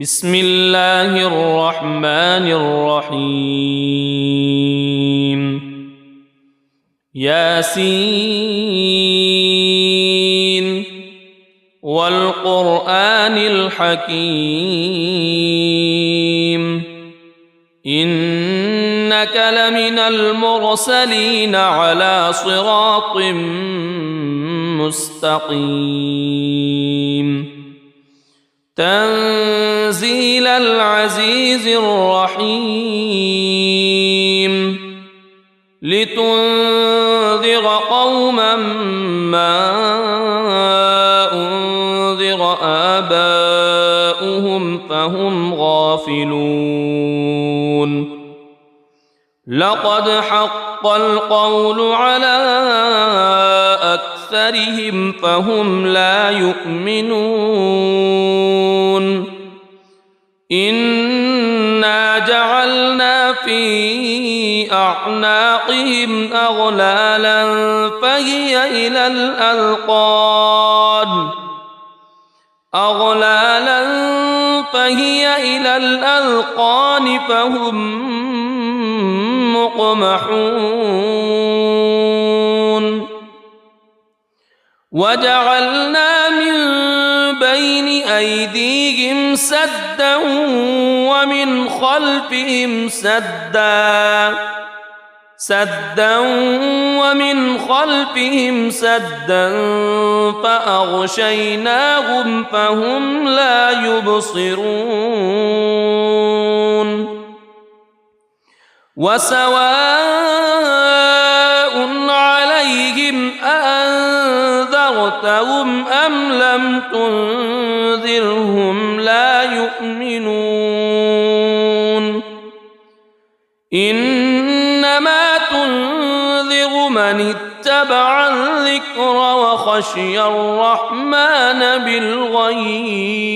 بسم الله الرحمن الرحيم ياسين والقرآن الحكيم إنك لمن المرسلين على صراط مستقيم تنزيل العزيز الرحيم لتنذر قوما ما أنذر آباؤهم فهم غافلون لقد حق القول على أكثرهم فهم لا يؤمنون إنا جعلنا في أعناقهم أغلالا فهي إلى الأذقان فهم مقمحون وجعلنا من بين أيديهم سدا ومن خلفهم سدا فأغشيناهم فهم لا يبصرون وسواء عليهم أأنذرتهم أم لم تنذرهم لا يؤمنون إنما تنذر من اتبع الذكر وخشي الرحمن بالغيب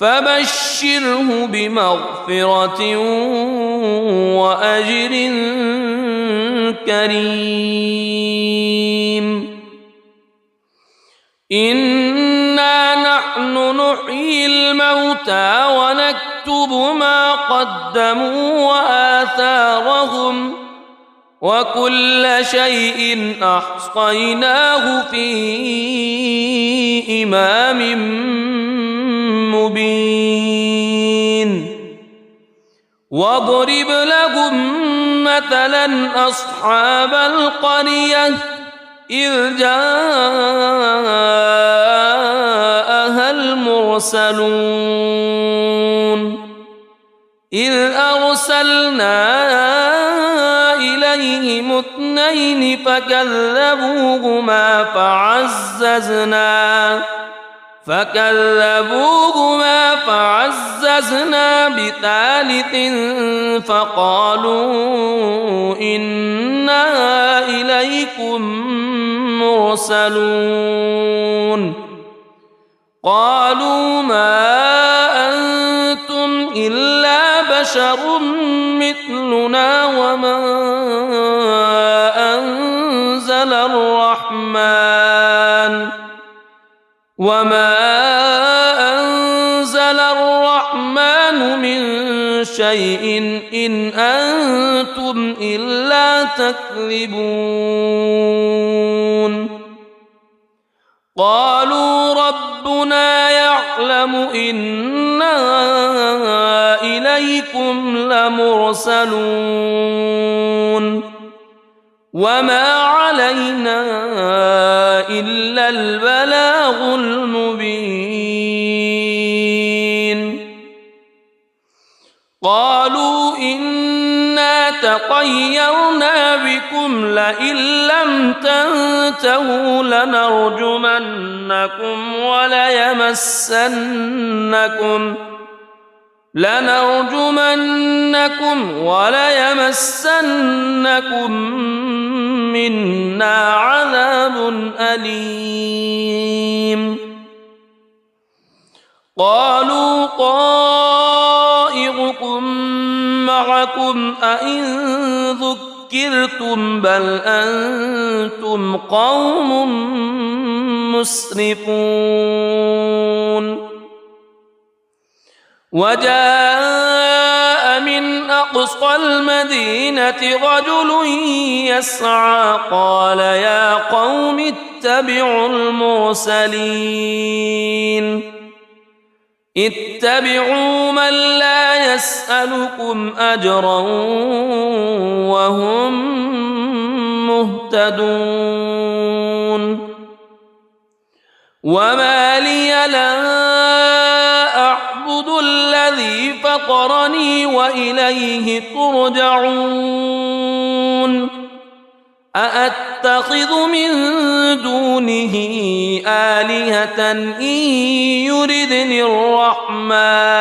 فبشره بمغفرة وأجر كريم إنا نحن نحيي الموتى ونكتب ما قدموا وآثارهم وكل شيء أحصيناه في إمام مبين واضرب لهم مثلا أصحاب القرية إذ جاءها المرسلون إذ أرسلنا إليهم اثنين فكذبوهما فعززنا بثالث فقالوا إنا إليكم مرسلون قالوا ما أنتم إلا بشر مثلنا وما أنزل الرحمن من شيء إن أنتم إلا تكذبون قالوا ربنا يعلم إنا إليكم لمرسلون وما علينا إلا البلاغ المبين قالوا إنا تطيرنا بكم لئن لم تنتهوا لنرجمنكم وليمسنكم منا عذاب أليم قالوا طائركم معكم أئن ذكرتم بل أنتم قوم مسرفون وجاء من أقصى المدينة رجل يسعى قال يا قوم اتبعوا المرسلين اتبعوا من لا يسألكم أجرا وهم مهتدون وما لي لا أعبد الذي فطرني وإليه ترجعون أأتخذ من دونه آلهة إن يردني الرحمن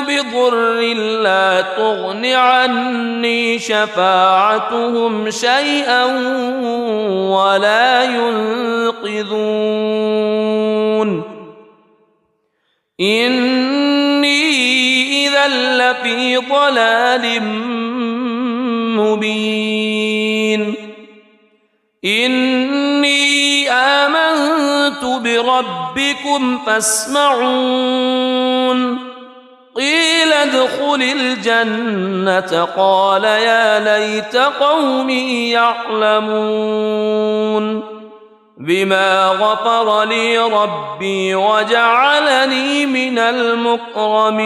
بضر لا تغن عني شفاعتهم شيئا ولا ينقذون إني إذا لفي ضلال مبين إني آمنت بربكم فاسمعون قيل ادخل الجنة قال يا ليت قومي يعلمون بما غفر لي ربي وجعلني من المكرمين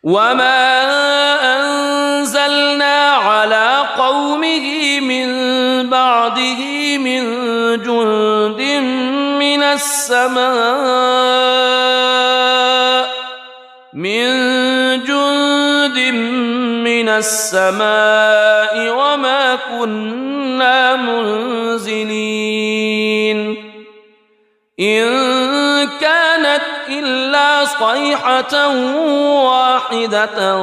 وما أنزلنا على قومه من بعده من جند من السماء وما كنا منزلين إن كانت إلا صيحة واحدة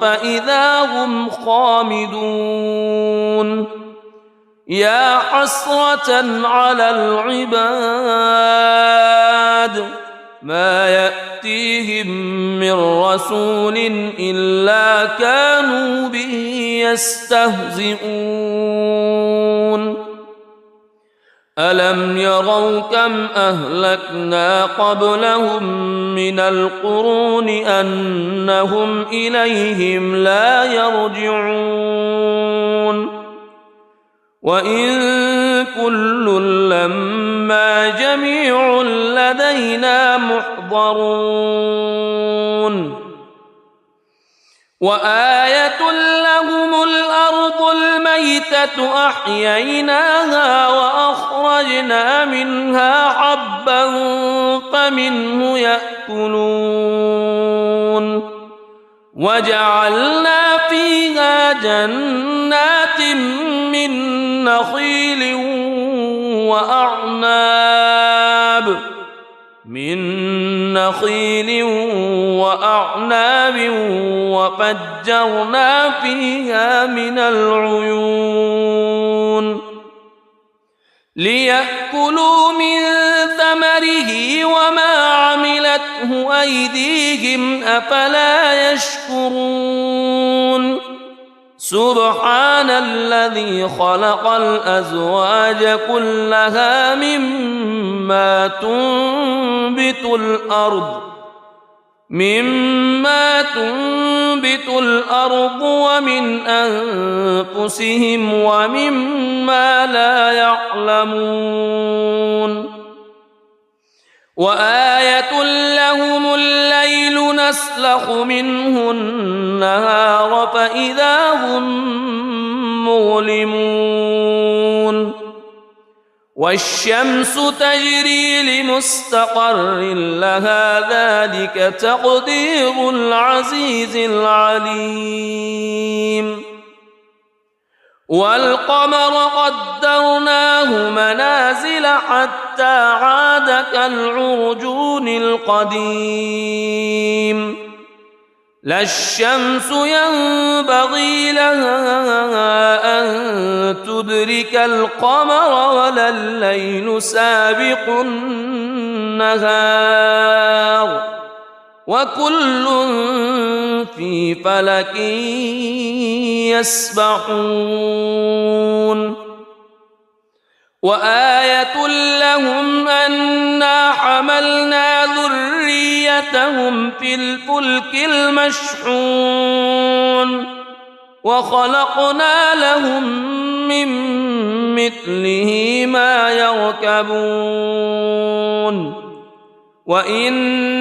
فإذا هم خامدون يا حسرة على العباد ما يأتيهم من رسول إلا كانوا به يستهزئون ألم يروا كم أهلكنا قبلهم من القرون أنهم إليهم لا يرجعون وإن كل لما جميع لدينا محضرون وآية لهم الأرض الميتة أحييناها وأخرجنا منها حبا فمنه يأكلون وجعلنا فيها جنات من نخيل وأعناب وفجرنا فيها من العيون ليأكلوا من ثمره وما عملته أيديهم أفلا يشكرون سبحان الذي خلق الأزواج كلها مما تنبت الأرض ومن أنفسهم ومما لا يعلمون وآية لهم الليل نسلخ منه النهار فإذا هم مظلمون والشمس تجري لمستقر لها ذلك تقدير العزيز العليم والقمر قدرناه منازل حتى عاد كالعرجون القديم لا الشمس ينبغي لها أن تدرك القمر ولا الليل سابق النهار وكل في فلك يسبحون وآية لهم أنا حملنا ذريتهم في الفلك المشحون وخلقنا لهم من مثله ما يركبون وإن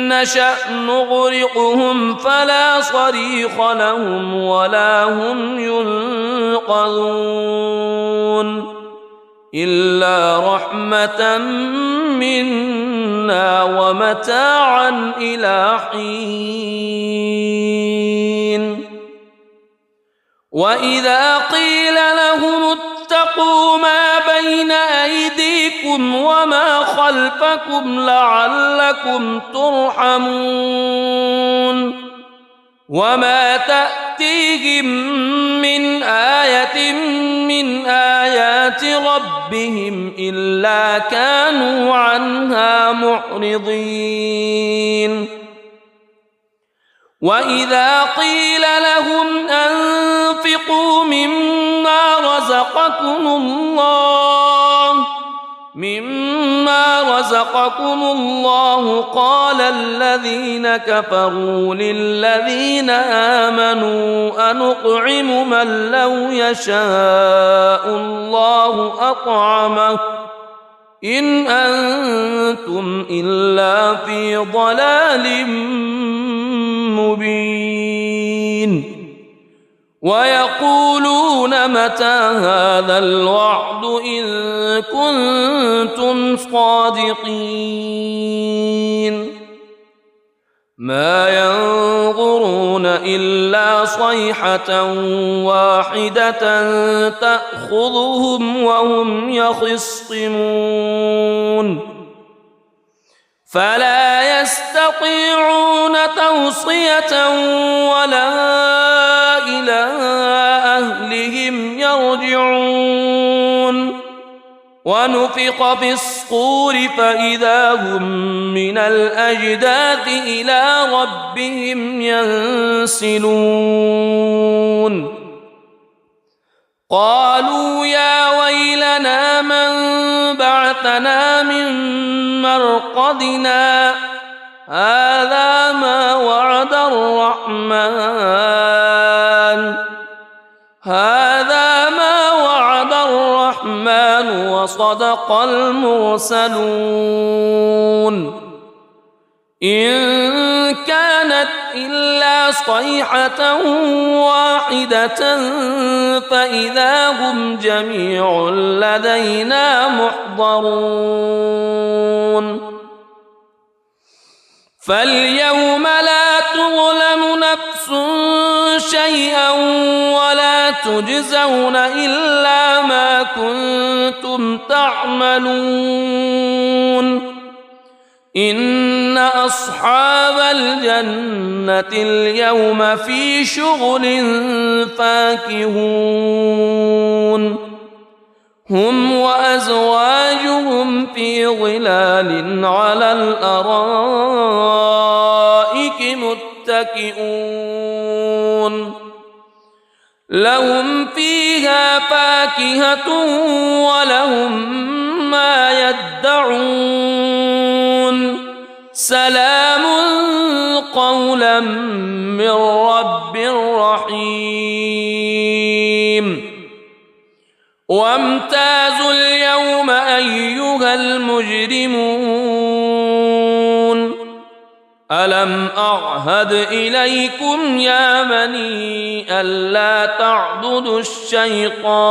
نشأ نغرقهم فلا صريخ لهم ولا هم ينقذون إلا رحمة منا ومتاعا إلى حين وإذا قيل لهم اتقوا ما بين أيديكم وما خلفكم لعلكم ترحمون وما تأتيهم من آية من آيات ربهم إلا كانوا عنها معرضين وإذا قيل لهم أنفقوا مما رزقكم الله قال الذين كفروا للذين آمنوا أنطعم من لو يشاء الله أطعمه إن أنتم إلا في ضلال مبين ويقولون متى هذا الوعد إن كنتم صادقين ما ينظرون إلا صيحة واحدة تأخذهم وهم يخصمون فلا يستطيعون توصية ولا إلى أهلهم يرجعون ونفخ في الصور فإذا هم من الأجداث إلى ربهم ينسلون قالوا يا ويلنا من بعثنا من مرقدنا هذا ما وعد الرحمن وصدق المرسلون إن كانت إلا صيحة واحدة فإذا هم جميع لدينا محضرون فاليوم لا تظلم نفس شيئا ولا تجزون إلا ما كنتم تعملون إن أصحاب الجنة اليوم في شغل فاكهون هم وأزواجهم في ظلال على الأرائك متكئون لهم فيها فاكهة ولهم ما يدعون سلام قولا من رب رحيم وامتازوا اليوم أيها المجرمون ألم أعهد إليكم يا بني ألا تعبدوا الشيطان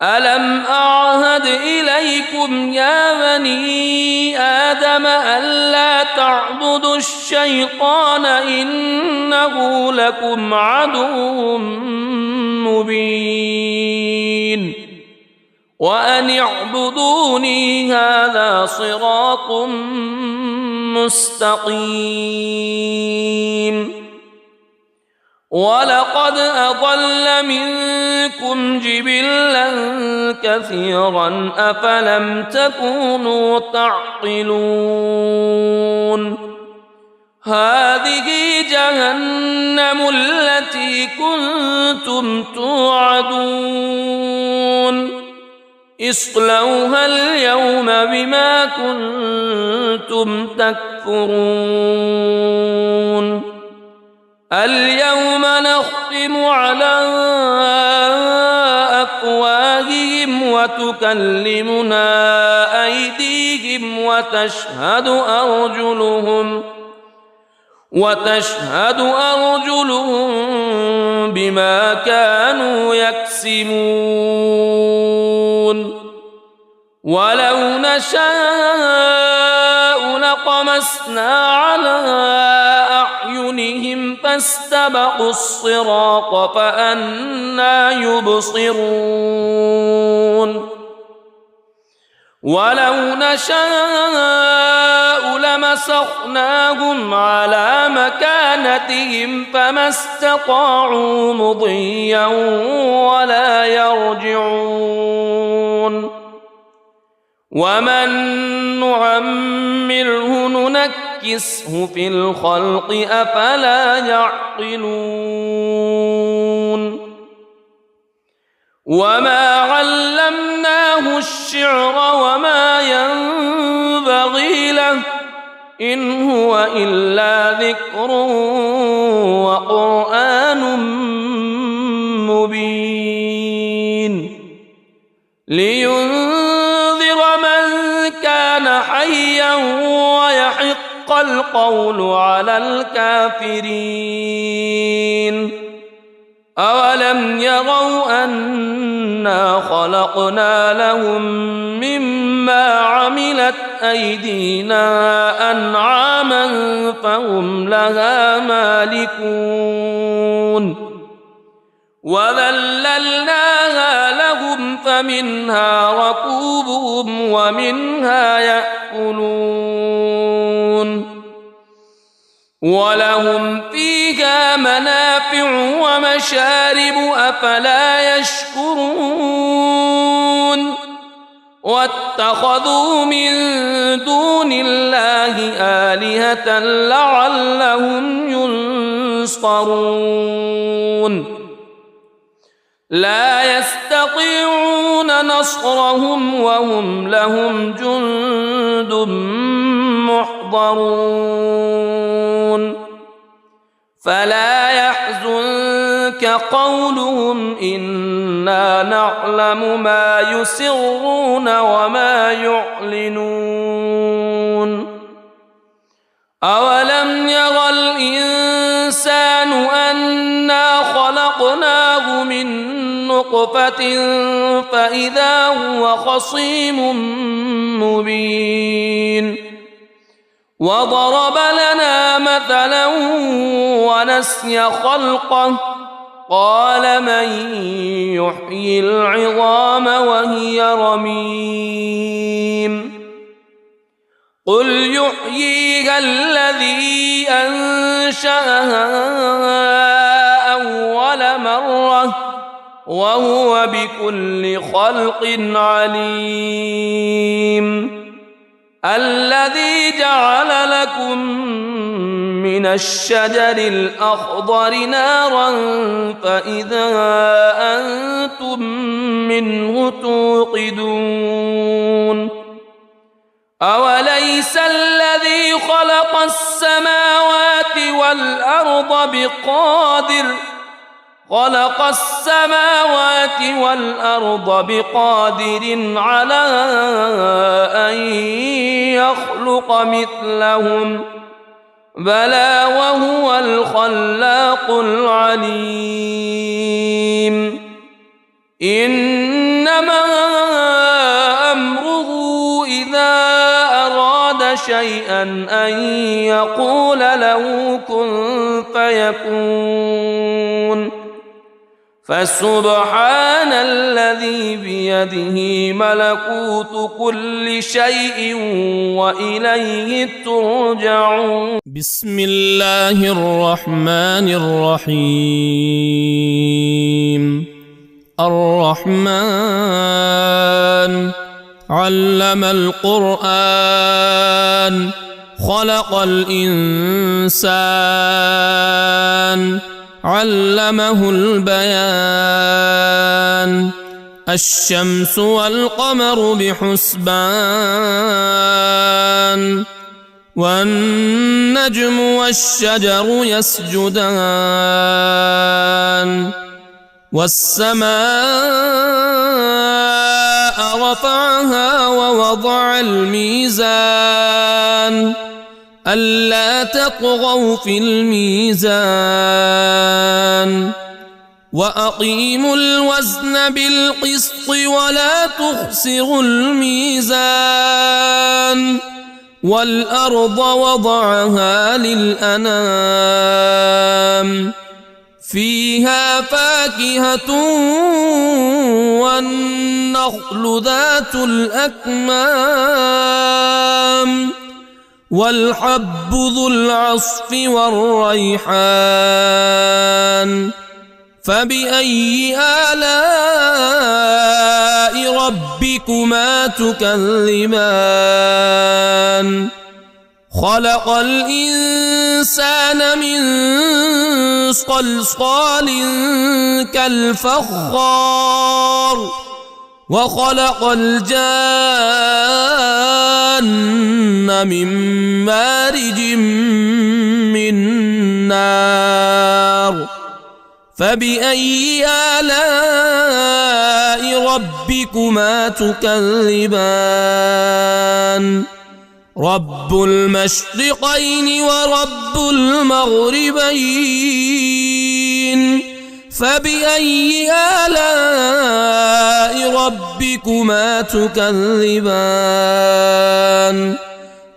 ألم أعهد إليكم يا بني آدم ألا تعبدوا الشيطان إنه لكم عدو مبين وأن اعبدوني هذا صراط مستقيم ولقد أضل منكم جبلا كثيرا أفلم تكونوا تعقلون هذه جهنم التي كنتم توعدون اصلوها اليوم بما كنتم تكفرون اليوم نختم على أفواههم وتكلمنا أيديهم وتشهد أرجلهم بما كانوا يكسبون ولو نشاء لطمسنا على أعينهم فاستبقوا الصراط فأنى يبصرون ولو نشاء لمسخناهم على مكانتهم فما استطاعوا مضيا ولا يرجعون ومن نعمره ننكسه في الخلق أفلا يعقلون وما علمناه الشعر وما ينبغي له إن هو إلا ذكر وقرآن مبين لينذر من كان حيا ويحق القول على الكافرين أولم يروا أنا خلقنا لهم مما عملت أيدينا أنعاما فهم لها مالكون وذللناها لهم فمنها ركوبهم ومنها يأكلون ولهم فيها منافع ومشارب أفلا يشكرون واتخذوا من دون الله آلهة لعلهم ينصرون لا يستطيعون نصرهم وهم لهم جند محضرون فلا يحزنك قولهم إنا نعلم ما يسرون وما يعلنون أولم ير الإنسان أنا خلقناه من نطفة فإذا هو خصيم مبين وضرب لنا مثلا ونسي خلقه قال من يحيي العظام وهي رميم قل يحييها الذي أنشأها أول مرة وهو بكل خلق عليم الذي جعل لكم من الشجر الأخضر نارا فإذا أنتم منه توقدون أوليس الذي خلق السماوات والأرض بقادر على أن يخلق مثلهم بلى وهو الخلاق العليم إنما أمره إذا أراد شيئا أن يقول له كن فيكون فسبحان الذي بيده ملكوت كل شيء وإليه ترجعون بسم الله الرحمن الرحيم الرحمن علم القرآن خلق الإنسان علمه البيان الشمس والقمر بحسبان والنجم والشجر يسجدان والسماء رفعها ووضع الميزان ألا تطغوا في الميزان وأقيموا الوزن بالقسط ولا تخسروا الميزان والأرض وضعها للأنام فيها فاكهة والنخل ذات الأكمام والحب ذو العصف والريحان فبأي آلاء ربكما تكذبان خلق الإنسان من صلصال كالفخار وخلق الجان من مارج من نار فبأي آلاء ربكما تكذبان رب المشرقين ورب المغربين فبأي آلاء ربكما تكذبان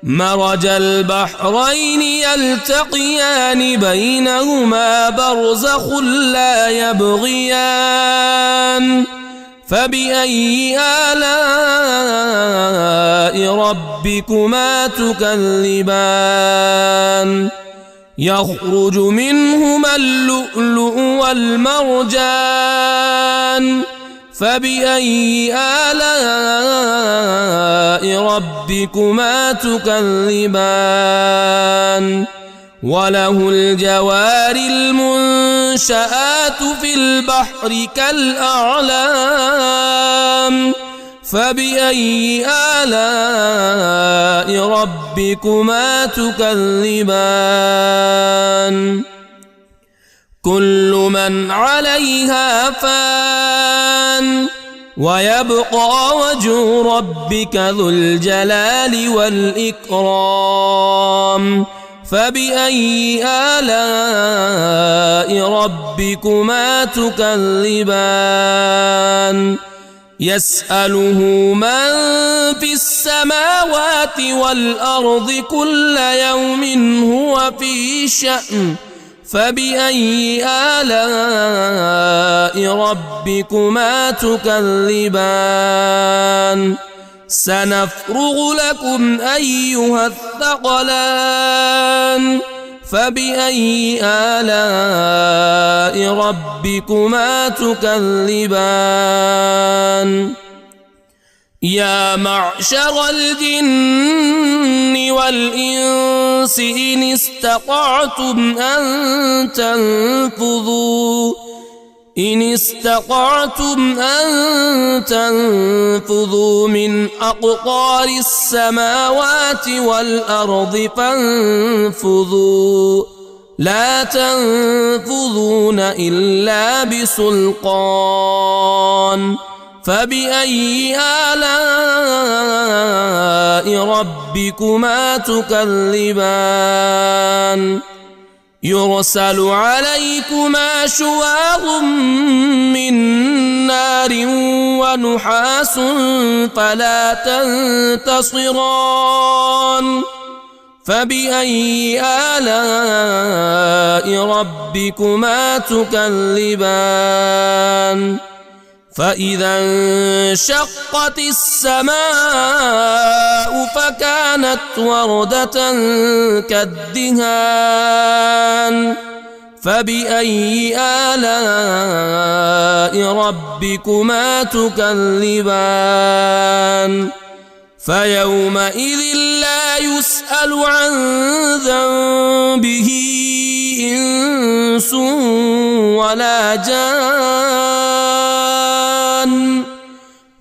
مرج البحرين يلتقيان بينهما برزخ لا يبغيان فبأي آلاء ربكما تكذبان يخرج منهما اللؤلؤ والمرجان فبأي آلاء ربكما تكذبان وله الجوار المنشآت في البحر كالأعلام فبأي آلاء ربكما تكذبان كل من عليها فان ويبقى وجه ربك ذو الجلال والإكرام فبأي آلاء ربكما تكذبان يسأله من في السماوات والأرض كل يوم هو في شأن فبأي آلاء ربكما تكذبان سنفرغ لكم أيها الثقلان فبأي آلاء ربكما تكذبان يا معشر الجن والإنس إن استطعتم أن تنفذوا من أقطار السماوات والأرض فانفذوا لا تنفذون إلا بسلطان فبأي آلاء ربكما تكذبان يرسل عليكما شواظ من نار ونحاس فلا تنتصران فبأي آلاء ربكما تكذبان فإذا انشقت السماء فكانت وردة كالدهان فبأي آلاء ربكما تكذبان فيومئذ لا يسأل عن ذنبه إنس ولا جان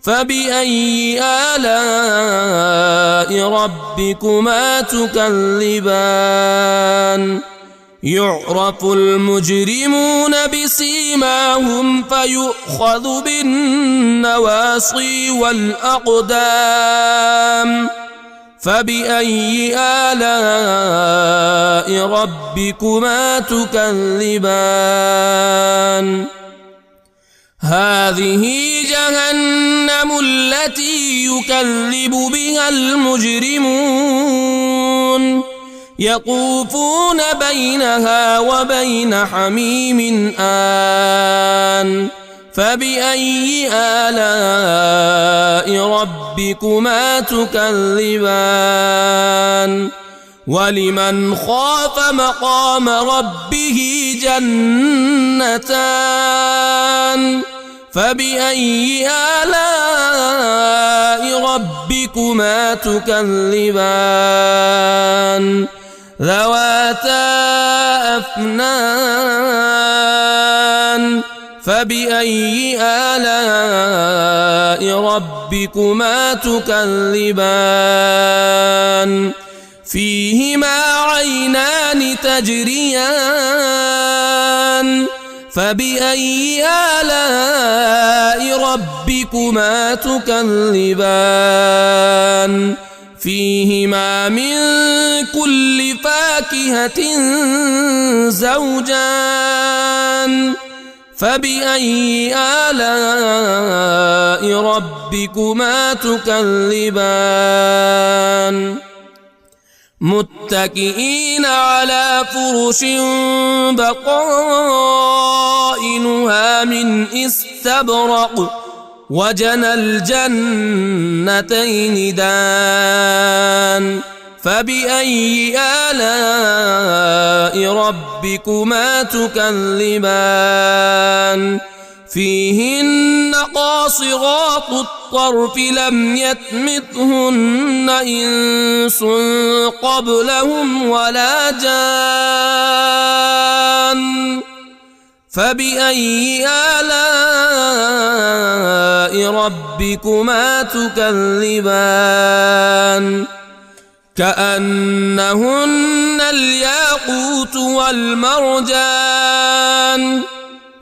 فبأي آلاء ربكما تكذبان يعرف المجرمون بسيماهم فيؤخذ بالنواصي والأقدام فبأي آلاء ربكما تكذبان هذه جهنم التي يكذب بها المجرمون يطوفون بينها وبين حميم آن فبأي آلاء ربكما تكذبان ولمن خاف مقام ربه جنتان فبأي آلاء ربكما تكذبان ذواتا أفنان فبأي آلاء ربكما تكذبان فيهما عينان تجريان فبأي آلاء ربكما تكذبان فيهما من كل فاكهة زوجان فبأي آلاء ربكما تكذبان متكئين على فرش بطائنها من استبرق وجنى الجنتين دان فبأي آلاء ربكما تكذبان فيهن قاصرات الطرف لم يطمثهن إنس قبلهم ولا جان فبأي آلاء ربكما تكذبان كأنهن الياقوت والمرجان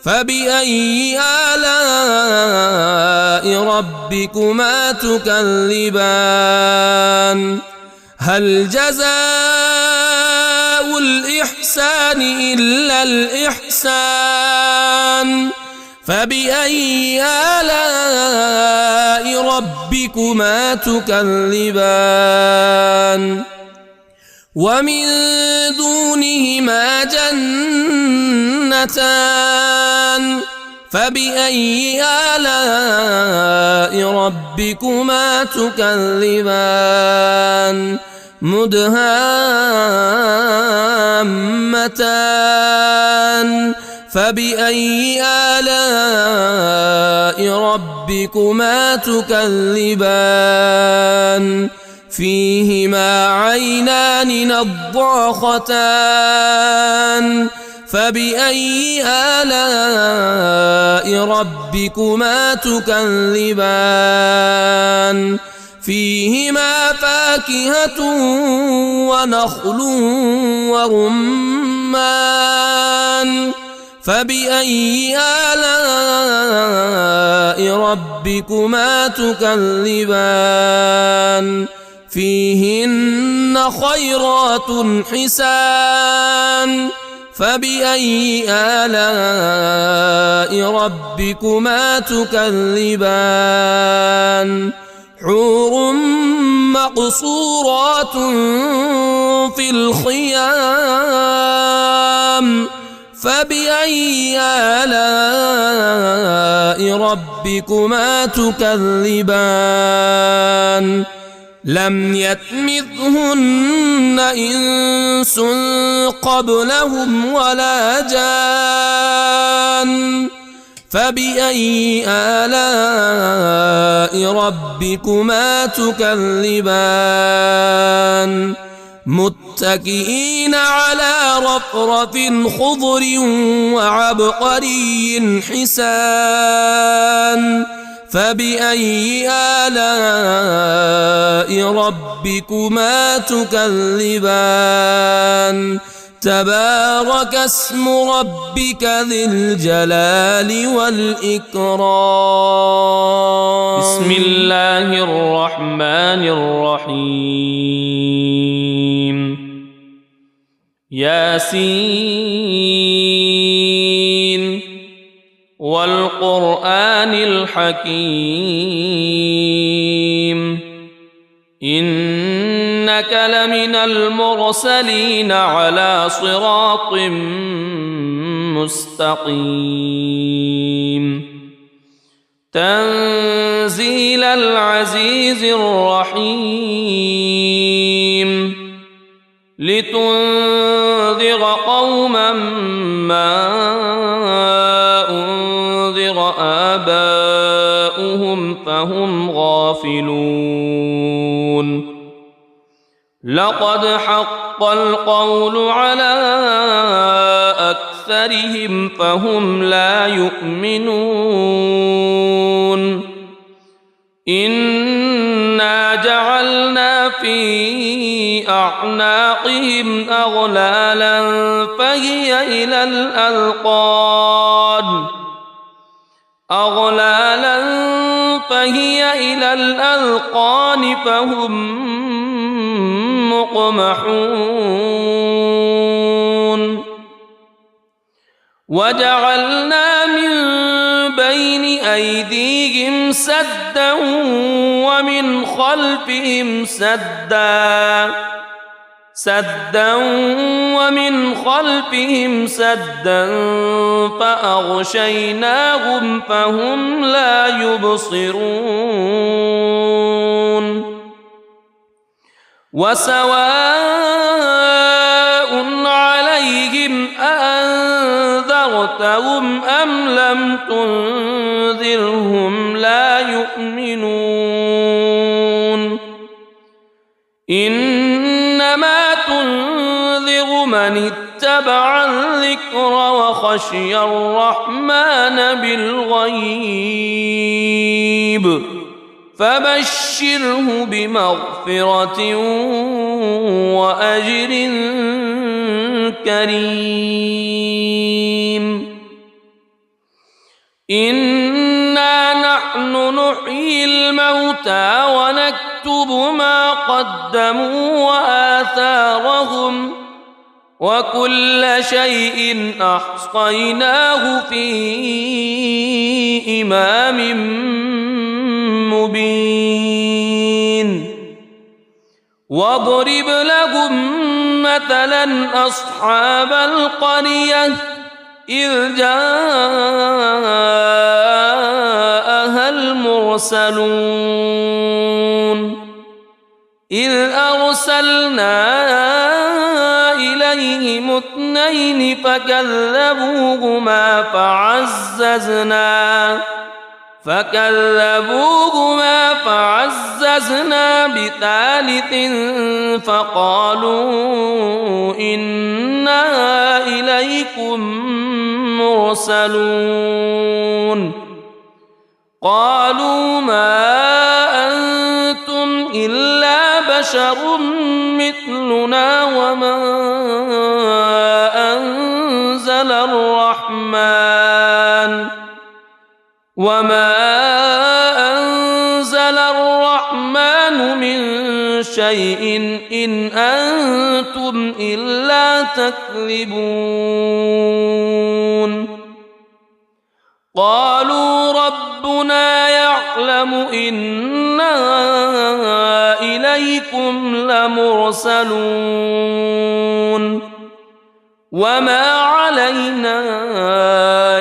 فبأي آلاء ربكما تكذبان هل جزاء الإحسان إلا الإحسان فبأي آلاء ربكما تكذبان ومن دونهما جنتان فبأي آلاء ربكما تكذبان مدهامتان فبأي آلاء ربكما تكذبان فيهما عينان نضاختان فبأي آلاء ربكما تكذبان فيهما فاكهة ونخل ورمان فبأي آلاء ربكما تكذبان فيهن خيرات حسان فبأي آلاء ربكما تكذبان حور مقصورات في الخيام فبأي آلاء ربكما تكذبان لم يطمثهن إنس قبلهم ولا جان فبأي آلاء ربكما تكذبان متكئين على رفرف خضر وعبقري حسان فبأي آلاء ربكما تكذبان تبارك اسم ربك ذي الجلال والإكرام. بسم الله الرحمن الرحيم. ياسين والقرآن الحكيم إنك لمن المرسلين على صراط مستقيم تنزيل العزيز الرحيم لتنذر قوما ما أنذر آباؤهم فهم غافلون لقد حق القول على أكثرهم فهم لا يؤمنون إنا جعلنا في أعناقهم أغلالا فهي إلى الأذقان فهم مقمحون وجعلنا من بين أيديهم سدا ومن خلفهم سدا فأغشيناهم فهم لا يبصرون وسواء عليهم أأنذرتهم أم لم تنذرهم لا يؤمنون إنما تنذر من اتبع الذكر وخشي الرحمن بالغيب فبشره بمغفرة وأجر كريم إنا نحن نحيي الموتى ونكتب ما قدموا وآثارهم وكل شيء أحصيناه في إمام مبين واضرب لهم مثلا أصحاب القرية إذ جاءها المرسلون إذ أرسلنا إليهم اثنين فكذبوهما فعززنا بثالث فقالوا إنا إليكم مرسلون قالوا ما أنتم إلا بشر مثلنا وما أنزل الرحمن من شيء إن أنتم إلا تكذبون قالوا ربنا يعلم إنا إليكم لمرسلون وما علينا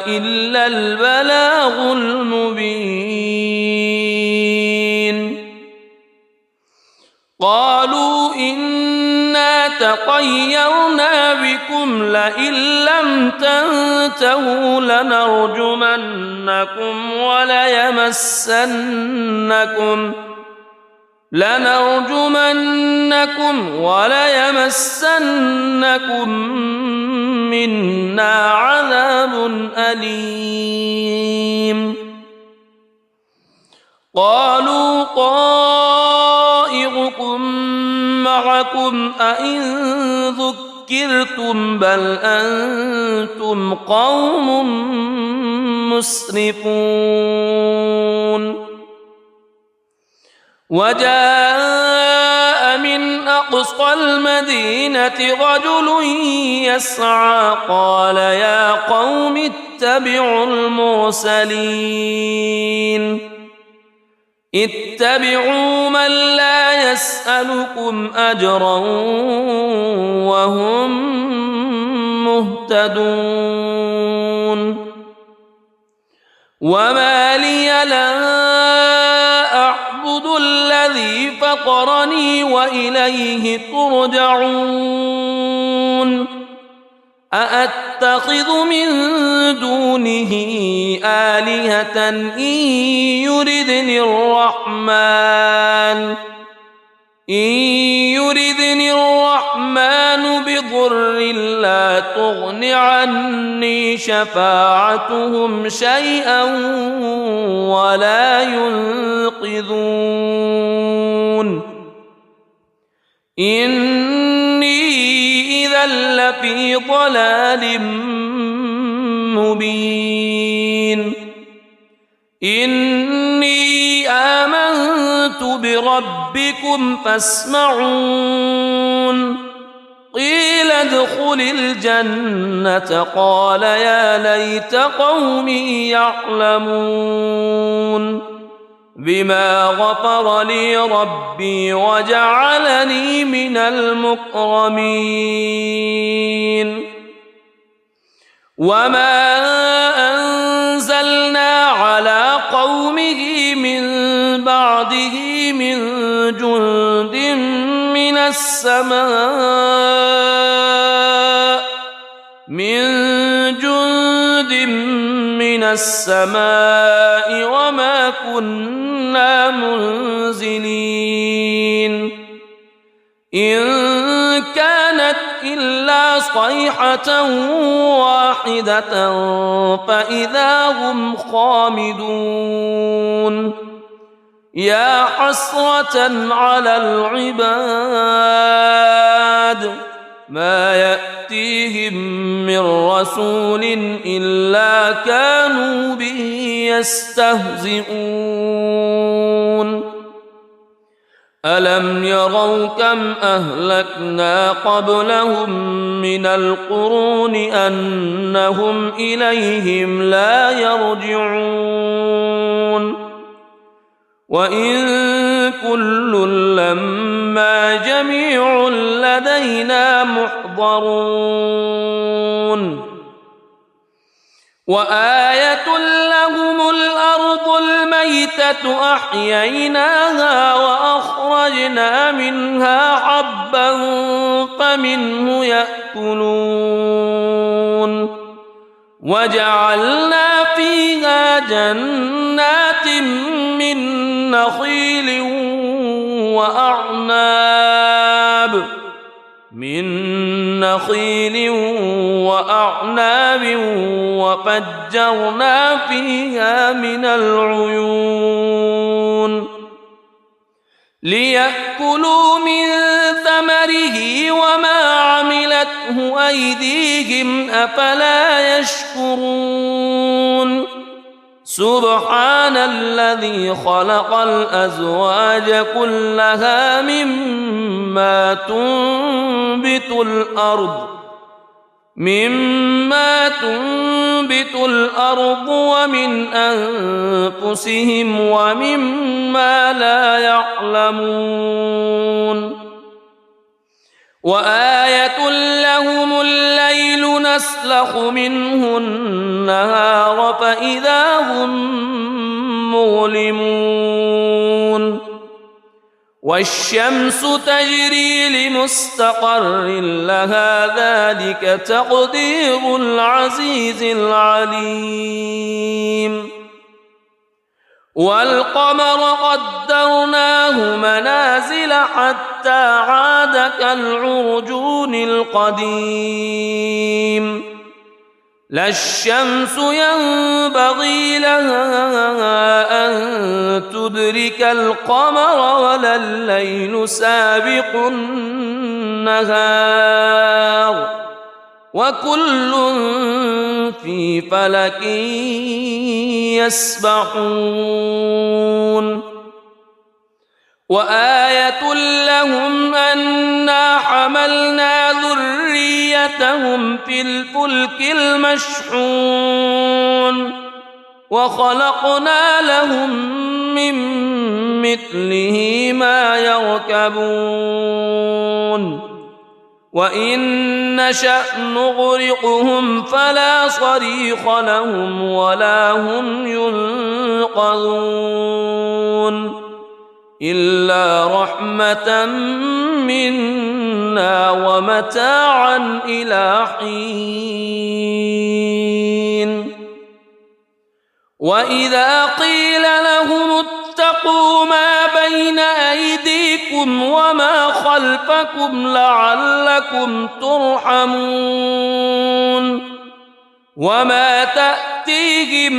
إلا البلاغ المبين قالوا إنا تطيرنا بكم لئن لم تنتهوا لنرجمنكم وليمسنكم منا عذاب أليم قالوا طائركم معكم أئن ذكرتم بل أنتم قوم مسرفون وجاء من أقصى المدينة رجل يسعى قال يا قوم اتبعوا المرسلين اتبعوا من لا يسألكم أجرا وهم مهتدون وما لي لا أعبد الذي فطرني وإليه ترجعون أأتخذ من دونه آلهة إن يردني الرحمن بضر لا تغن عني شفاعتهم شيئا ولا ينقذون إني إذا لفي ضلال مبين إني آمنت بربكم فاسمعون قيل ادخل الجنة قال يا ليت قومي يعلمون بما غفر لي ربي وجعلني من المكرمين وما أنزلنا على قومه من بعده من جند من السماء وما كنا منزلين إن كانت إلا صيحة واحدة فإذا هم خامدون يا حسرة على العباد ما يأتيهم من رسول إلا كانوا به يستهزئون ألم يروا كم أهلكنا قبلهم من القرون أنهم إليهم لا يرجعون وإن كل لما جميع لدينا محضرون وآية لهم الأرض الميتة أحييناها وأخرجنا منها حبا فمنه يأكلون وجعلنا فيها جنات من نخيل وأعناب وفجرنا فيها من العيون ليأكلوا من ثمره وما عملته أيديهم أفلا يشكرون سبحان الذي خلق الأزواج كلها مما تنبت الأرض ومن أنفسهم ومما لا يعلمون وآية لهم الليل نسلخ منه النهار فإذا هم مظلمون والشمس تجري لمستقر لها ذلك تقدير العزيز العليم والقمر قدرناه منازل حتى عاد كالعرجون القديم لا الشمس ينبغي لها أن تدرك القمر ولا الليل سابق النهار وكل في فلك يسبحون وآية لهم أنا حملنا ذريتهم في الفلك المشحون وخلقنا لهم من مثله ما يركبون وإن نشأ نغرقهم فلا صريخ لهم ولا هم ينقذون إلا رحمة منا ومتاعا إلى حين وإذا قيل لهم اتقوا ما بين أيديكم وما خلفكم لعلكم ترحمون وما تأتيهم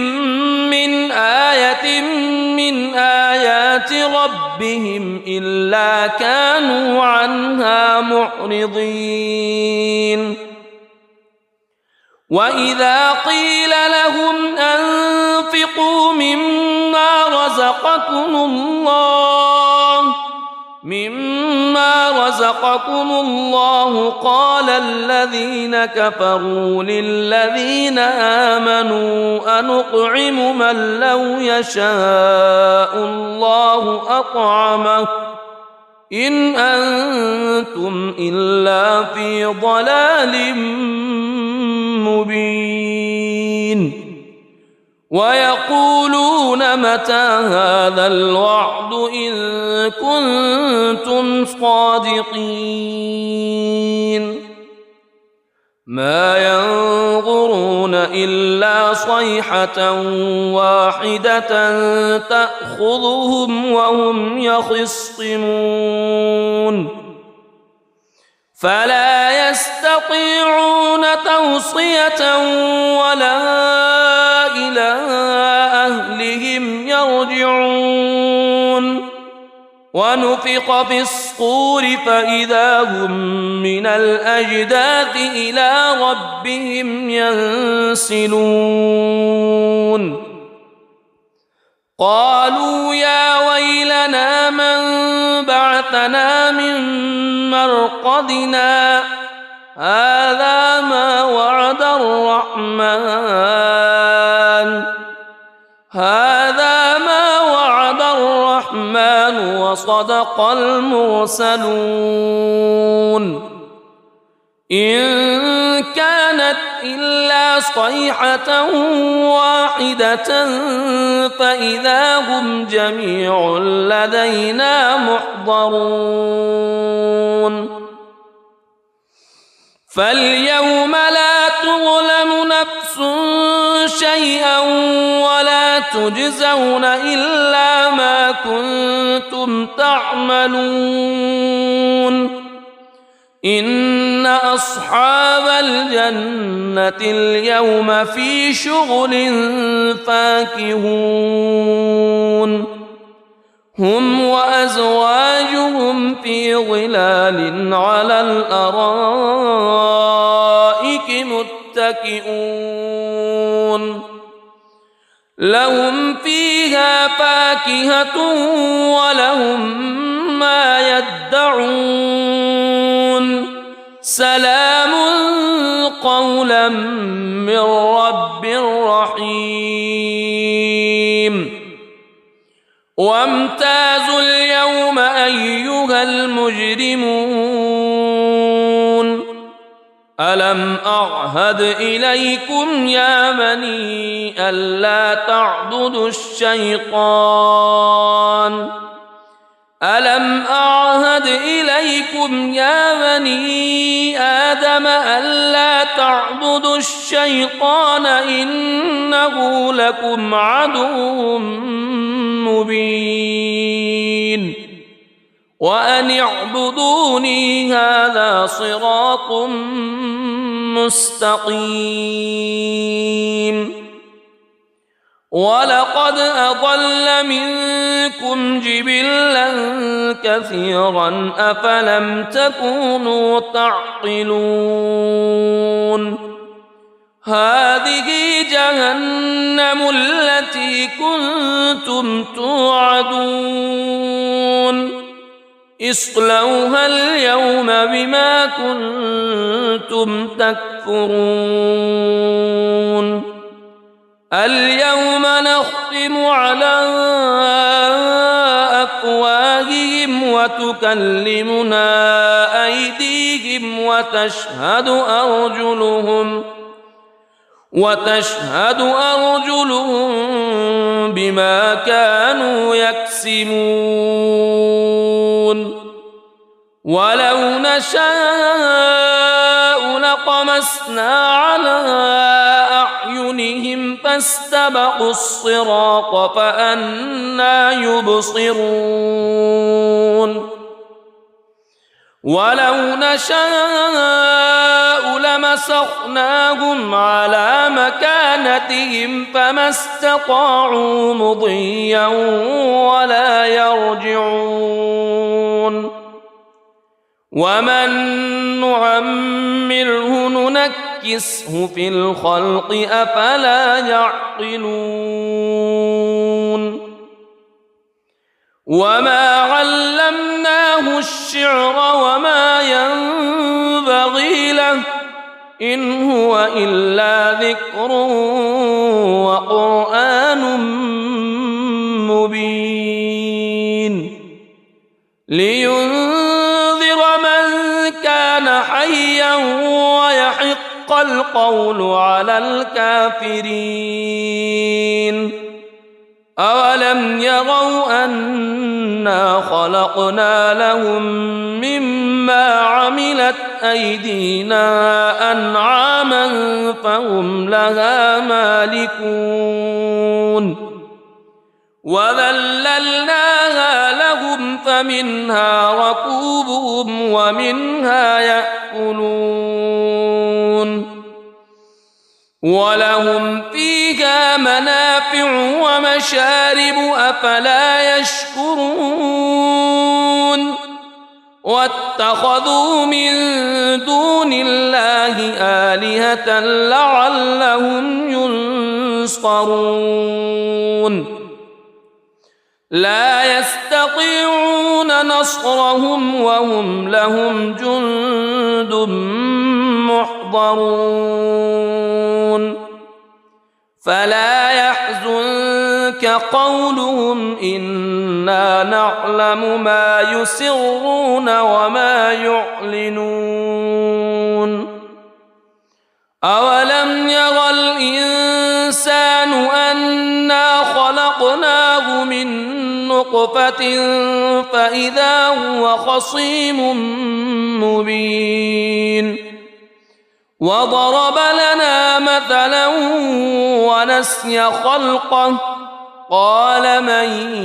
من آية من آيات ربهم إلا كانوا عنها معرضين وإذا قيل لهم أنفقوا مما رزقكم الله قال الذين كفروا للذين آمنوا أنطعم من لو يشاء الله أطعمه إن أنتم إلا في ضلال مبين ويقولون متى هذا الوعد إن كنتم صادقين ما ينظرون إلا صيحة واحدة تأخذهم وهم يخصمون فلا يستطيعون توصية ولا إلى أهلهم يرجعون ونفخ في الصور فإذا هم من الأجداث إلى ربهم ينسلون قالوا يا ويلنا من بعثنا من مرقدنا هذا ما وعد الرحمن وصدق المرسلون إن كانت إلا صيحة واحدة فإذا هم جميع لدينا محضرون فاليوم لا تظلم نفس شيئا ولا تجزون إلا ما كنتم تعملون إن أصحاب الجنة اليوم في شغل فاكهون هم وأزواجهم في ظلال على الأرائك متكئون لهم فيها فاكهة ولهم ما يدعون سلام قولا من رب رحيم وامتازوا اليوم أيها المجرمون ألم أعهد إليكم يا بني ألا تعبدوا الشيطان ألم أعهد إليكم يا بني آدم ألا تعبدوا الشيطان إنه لكم عدو مبين وأن اعبدوني هذا صراط مستقيم ولقد أضل منكم جبلا كثيرا أفلم تكونوا تعقلون هذه جهنم التي كنتم توعدون اصلوها اليوم بما كنتم تكفرون اليوم نختم على أفواههم وتكلمنا أيديهم وتشهد أرجلهم بما كانوا يكسبون ولو نشاء لطمسنا على أعينهم فاستبقوا الصراط فأنى يبصرون ولو نشاء لمسخناهم على مكانتهم فما استطاعوا مضيا ولا يرجعون ومن نعمره ننكسه في الخلق أفلا يعقلون وما علمناه الشعر وما ينبغي له إن هو إلا ذكر وقرآن مبين لينذر من كان حيا ويحق القول على الكافرين أولم يروا أنا خلقنا لهم مما عملت أيدينا أنعاما فهم لها مالكون وذللناها لهم فمنها ركوبهم ومنها يأكلون ولهم فيها منافع ومشارب أفلا يشكرون واتخذوا من دون الله آلهة لعلهم ينصرون لا يستطيعون نصرهم وهم لهم جند محضرون فلا يحزنك قولهم إنا نعلم ما يسرون وما يعلنون أولم ير الإنسان أنا خلقناه من نطفة فإذا هو خصيم مبين وضرب لنا مثلا ونسي خلقه قال من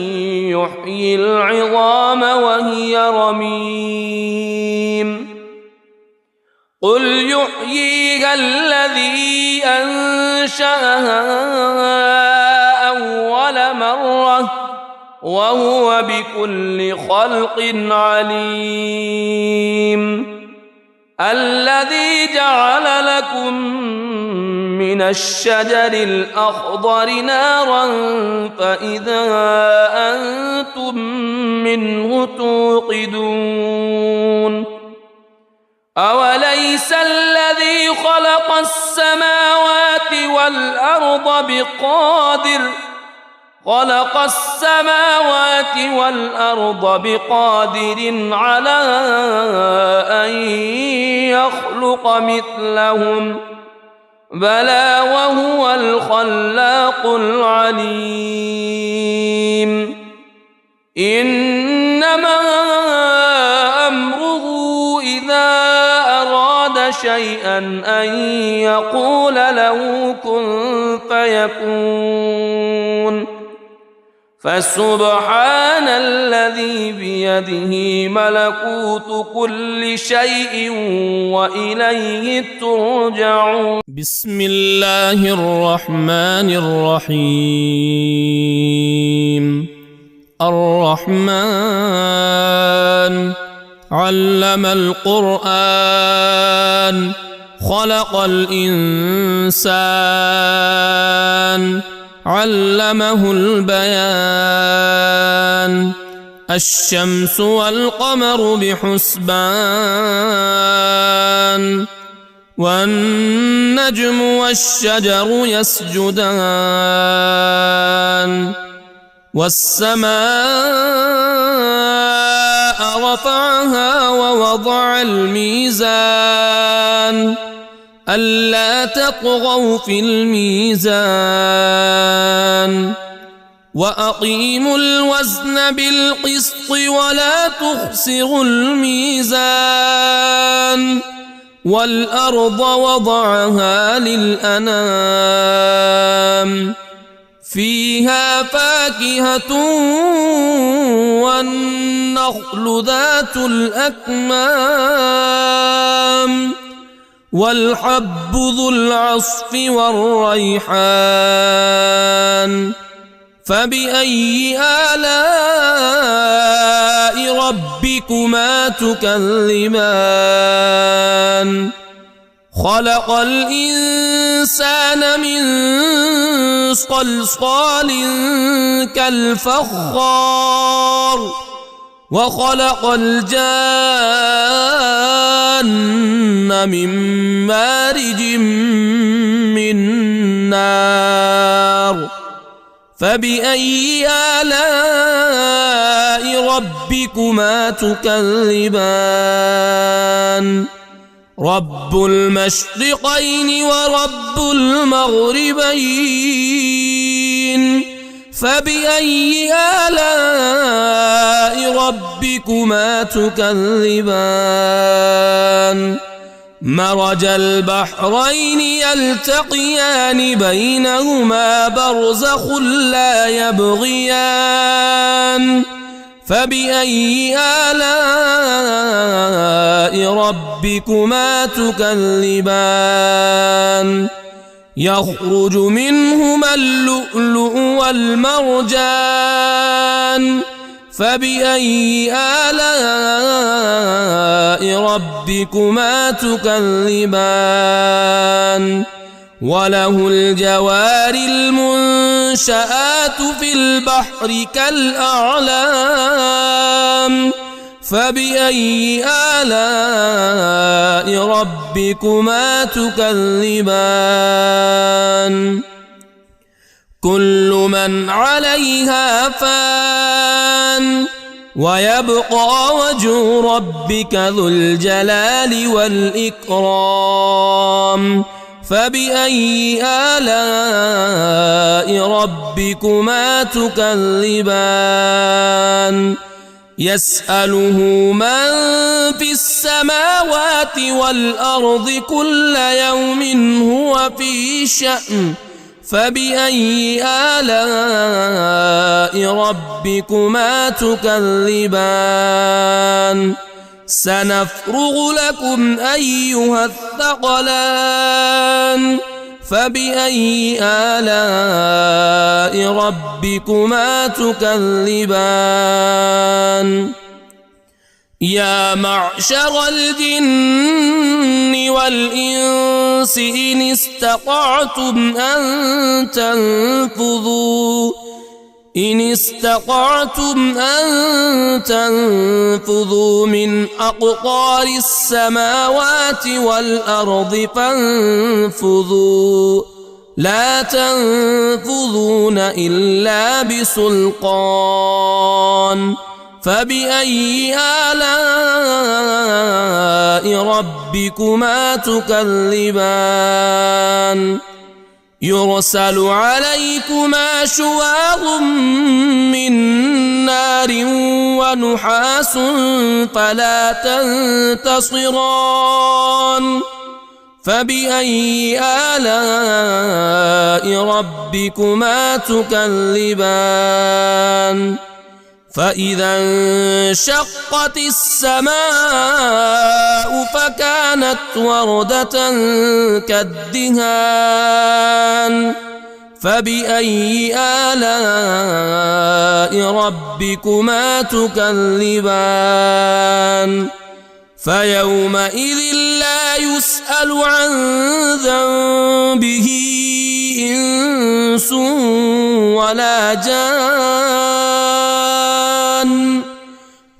يحيي العظام وهي رميم قل يحييها الذي أنشأها أول مرة وهو بكل خلق عليم الذي جعل لكم من الشجر الأخضر نارا فإذا أنتم منه توقدون أوليس الذي خلق السماوات والأرض بقادر على أن يخلق مثلهم بلى وهو الخلاق العليم إنما أمره إذا أراد شيئا أن يقول له كن فيكون فسبحان الذي بيده ملكوت كل شيء وإليه ترجعون. بسم الله الرحمن الرحيم. الرحمن علم القرآن خلق الإنسان علمه البيان. الشمس والقمر بحسبان والنجم والشجر يسجدان. والسماء رفعها ووضع الميزان ألا تطغوا في الميزان وأقيموا الوزن بالقسط ولا تخسروا الميزان. والأرض وضعها للأنام فيها فاكهة والنخل ذات الأكمام والحب ذو العصف والريحان. فبأي آلاء ربكما تكذبان؟ خلق الإنسان من صلصال كالفخار وخلق الجان من مارج من نار. فبأي آلاء ربكما تكذبان؟ رب المشرقين ورب المغربين. فبأي آلاء ربكما تكذبان؟ مرج البحرين يلتقيان بينهما برزخ لا يبغيان. فبأي آلاء ربكما تكذبان؟ يخرج منهما اللؤلؤ والمرجان. فبأي آلاء ربكما تكذبان؟ وله الجوار المنشآت في البحر كالأعلام. فبأي آلاء ربكما تكذبان؟ كل من عليها فان ويبقى وجه ربك ذو الجلال والإكرام. فبأي آلاء ربكما تكذبان؟ يسأله من في السماوات والأرض كل يوم هو في شأن. فبأي آلاء ربكما تكذبان؟ سنفرغ لكم أيها الثقلان. فبأي آلاء ربكما تكذبان؟ يا معشر الجن والإنس إن استطعتم أن تنفذوا من أقطار السماوات والأرض فانفذوا لا تنفذون إلا بسلطان. فبأي آلاء ربكما تكذبان؟ يرسل عليكما شواظ من نار ونحاس فلا تنتصران. فبأي آلاء ربكما تكذبان فإذا انشقت السماء فكانت وردة كالدهان فبأي آلاء ربكما تكذبان فيومئذ لا يسأل عن ذنبه إنس ولا جان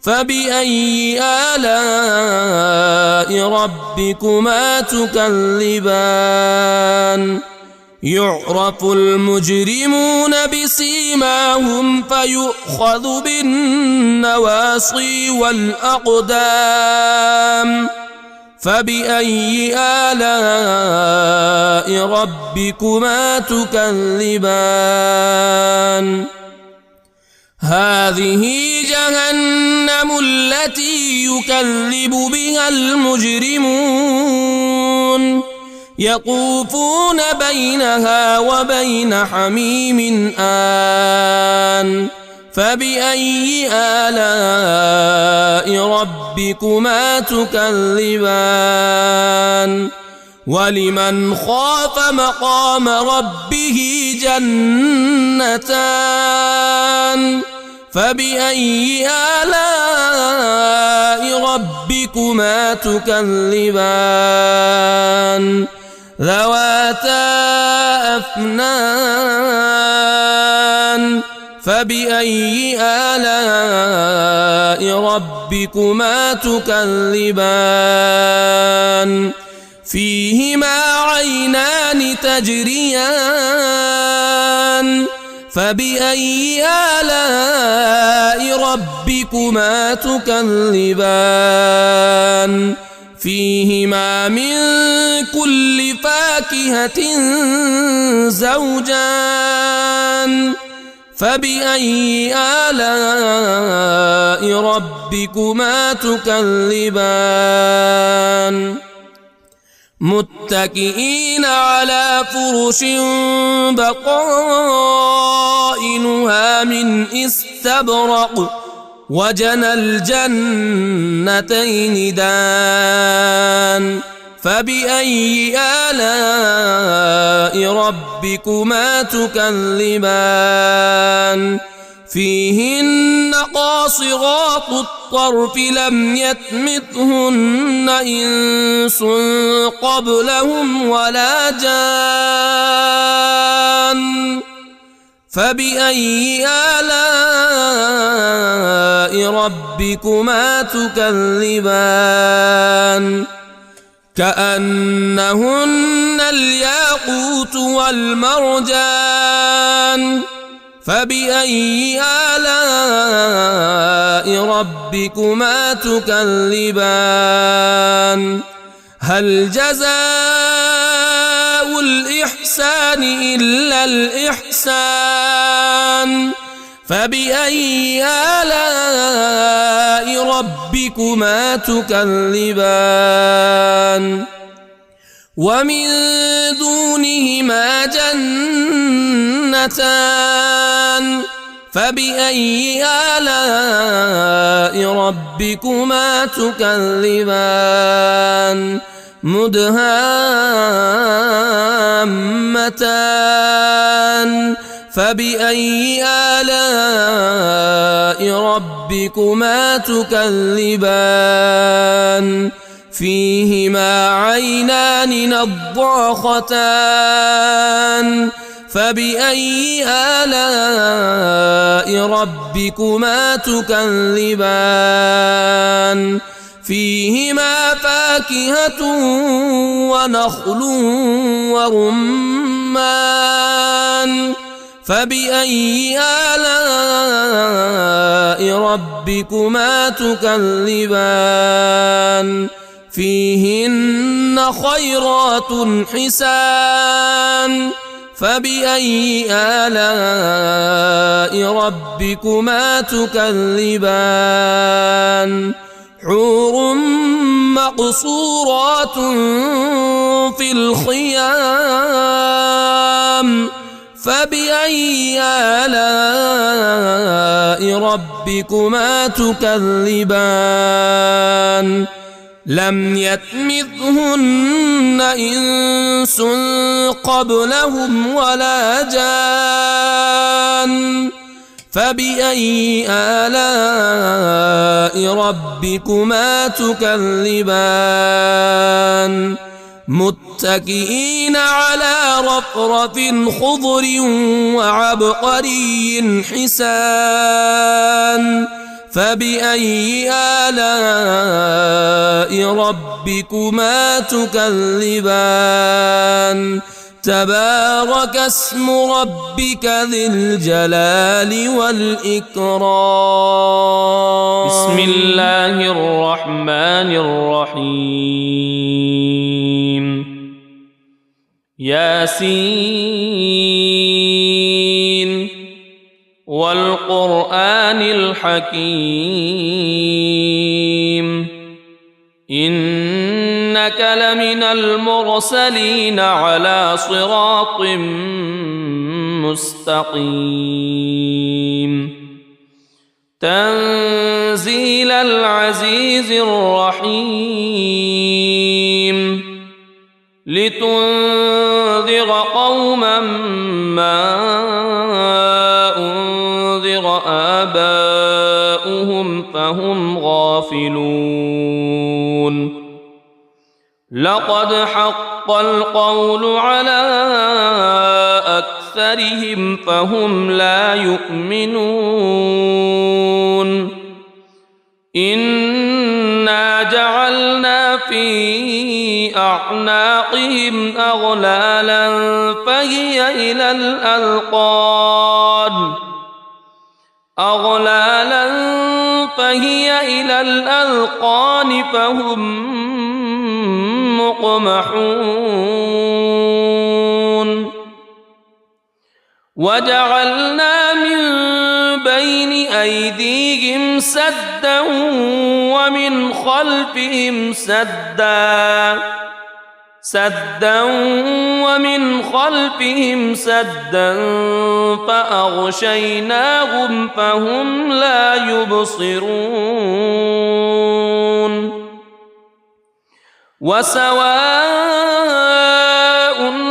فبأي آلاء ربكما تكذبان يعرف المجرمون بسيماهم فيؤخذ بالنواصي والأقدام فبأي آلاء ربكما تكذبان هذه جهنم التي يكذب بها المجرمون يطوفون بينها وبين حميم آن فبأي آلاء ربكما تكذبان ولمن خاف مقام ربه جنتان فبأي آلاء ربكما تكذبان ذواتا أفنان فبأي آلاء ربكما تكذبان فيهما عينان تجريان فبأي آلاء ربكما تكذبان فيهما من كل فاكهة زوجان فبأي آلاء ربكما تكذبان متكئين على فرش بطائنها من استبرق وجنى الجنتين دان فبأي آلاء ربكما تكذبان فيهن قاصرات الطرف لم يطمثهن إنس قبلهم ولا جان فبأي آلاء ربكما تكذبان كأنهن الياقوت والمرجان فبأي آلاء ربكما تكذبان هل جزاء الإحسان إلا الإحسان فبأي آلاء ربكما تكذبان ومن دونهما جنتان فبأي آلاء ربكما تكذبان مدهامتان فبأي آلاء ربكما تكذبان فيهما عينان نضاختان فبأي آلاء ربكما تكذبان فيهما فاكهة ونخل ورمان فبأي آلاء ربكما تكذبان فيهن خيرات حسان فبأي آلاء ربكما تكذبان حور مقصورات في الخيام فبأي آلاء ربكما تكذبان لم يطمثهن إنس قبلهم ولا جان فبأي آلاء ربكما تكذبان متكئين على رفرف خضر وعبقري حسان فبأي آلاء ربكما تكذبان تبارك اسم ربك ذي الجلال والإكرام بسم الله الرحمن الرحيم ياسين والقرآن الحكيم إنك لمن المرسلين على صراط مستقيم تنزيل العزيز الرحيم لتنذر قوما ما أنذر آباؤهم فهم غافلون لقد حق القول على أكثرهم فهم لا يؤمنون إنا جعلنا في أعناقهم أغلالا فهي إلى الأذقان فهم مقمحون وجعلنا من بين أيديهم سدا ومن خلفهم سدا فأغشيناهم فهم لا يبصرون وسواء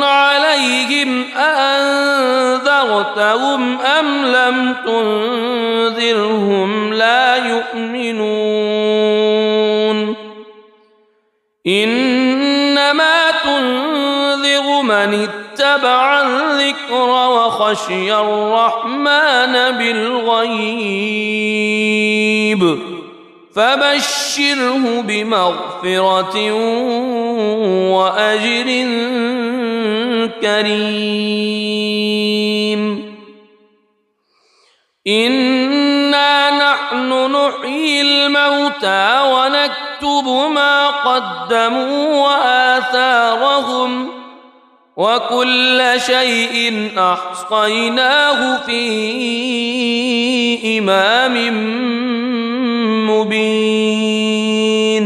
عليهم أأنذرتهم أم لم تنذرهم لا يؤمنون إنما تنذر من اتبع الذكر وخشي الرحمن بالغيب فبشره بمغفرة وأجر كريم إنا نحن نحيي الموتى ونكتب ما قدموا وآثارهم وكل شيء أحصيناه في إمام مبين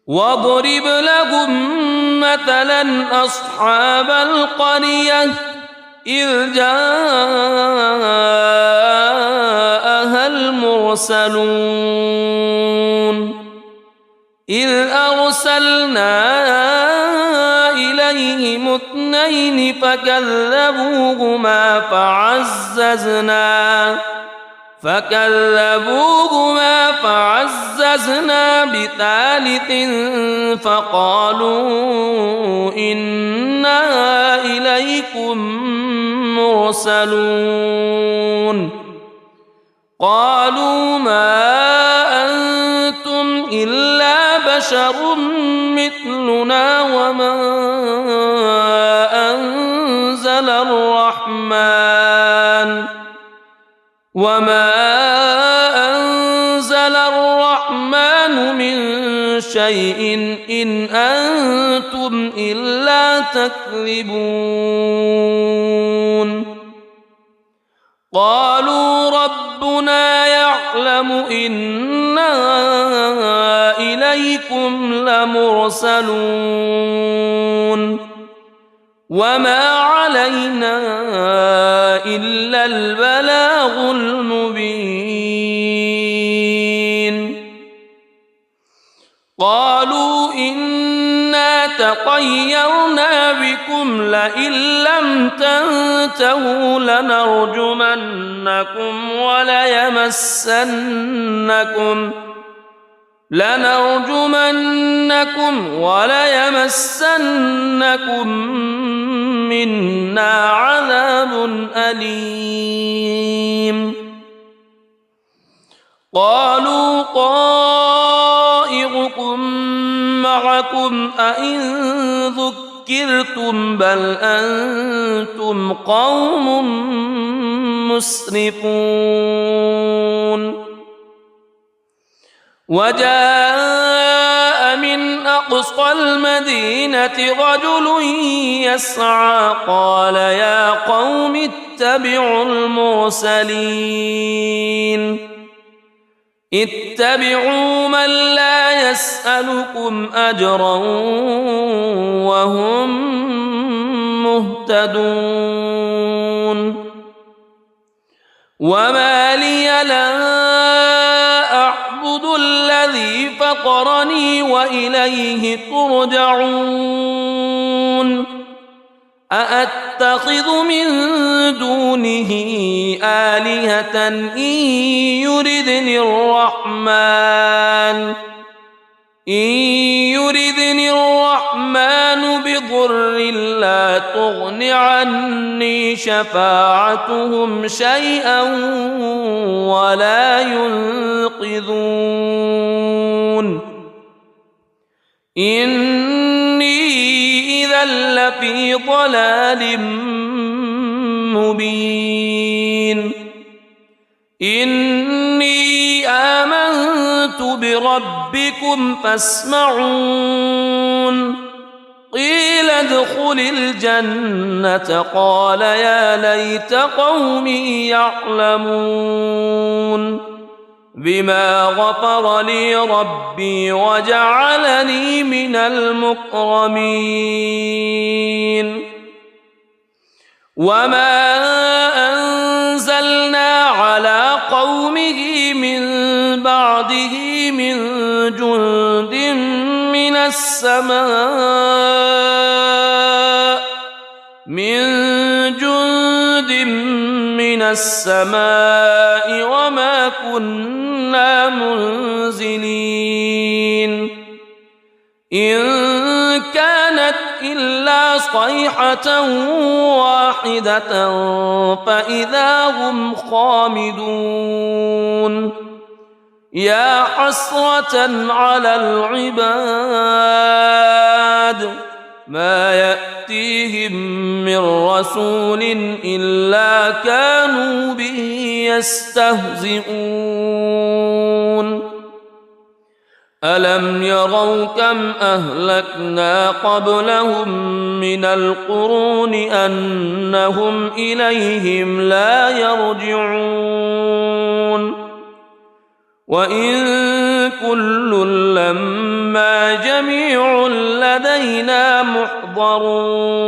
واضرب لهم مثلا أصحاب القرية إذ جاءها المرسلون إذ أرسلنا إليهم اثنين فكذبوهما فعززنا بثالث فقالوا إنا إليكم مرسلون قالوا ما أنتم إلا بشر مثلنا وما أنزل الرحمن من شيء إن أنتم إلا تكذبون قالوا رب ربنا يعلم إنا إليكم لمرسلون وما علينا إلا البلاغ المبين قالوا إنا تطيرنا بكم لئن لم تنتهوا لنرجمنكم وليمسنكم منا عذاب أليم قالوا طائركم معكم أئن ذكرتم بل أنتم قوم مسرفون وجاء من أقصى المدينة رجل يسعى قال يا قوم اتبعوا اتبعوا من لا يسألكم أجرا وهم مهتدون وما لي لا أعبد الذي فطرني وإليه ترجعون أأتخذ من دونه آلهة إن يردني الرحمن بضر لا تغن عني شفاعتهم شيئا ولا ينقذون إني إذا لفي ضلال مبين إني آمنت بربكم فاسمعون قيل ادخل الجنة قال يا ليت قومي يعلمون بما غفر لي ربي وجعلني من المكرمين وما أنزلنا على قومه من بعده من جند من السماء وما كنا منزلين إن كانت إلا صيحة واحدة فإذا هم خامدون يا حسرة على العباد ما يأتيهم من رسول إلا كانوا به يستهزئون ألم يروا كم أهلكنا قبلهم من القرون أنهم إليهم لا يرجعون وإن كل لما جميع لدينا محضرون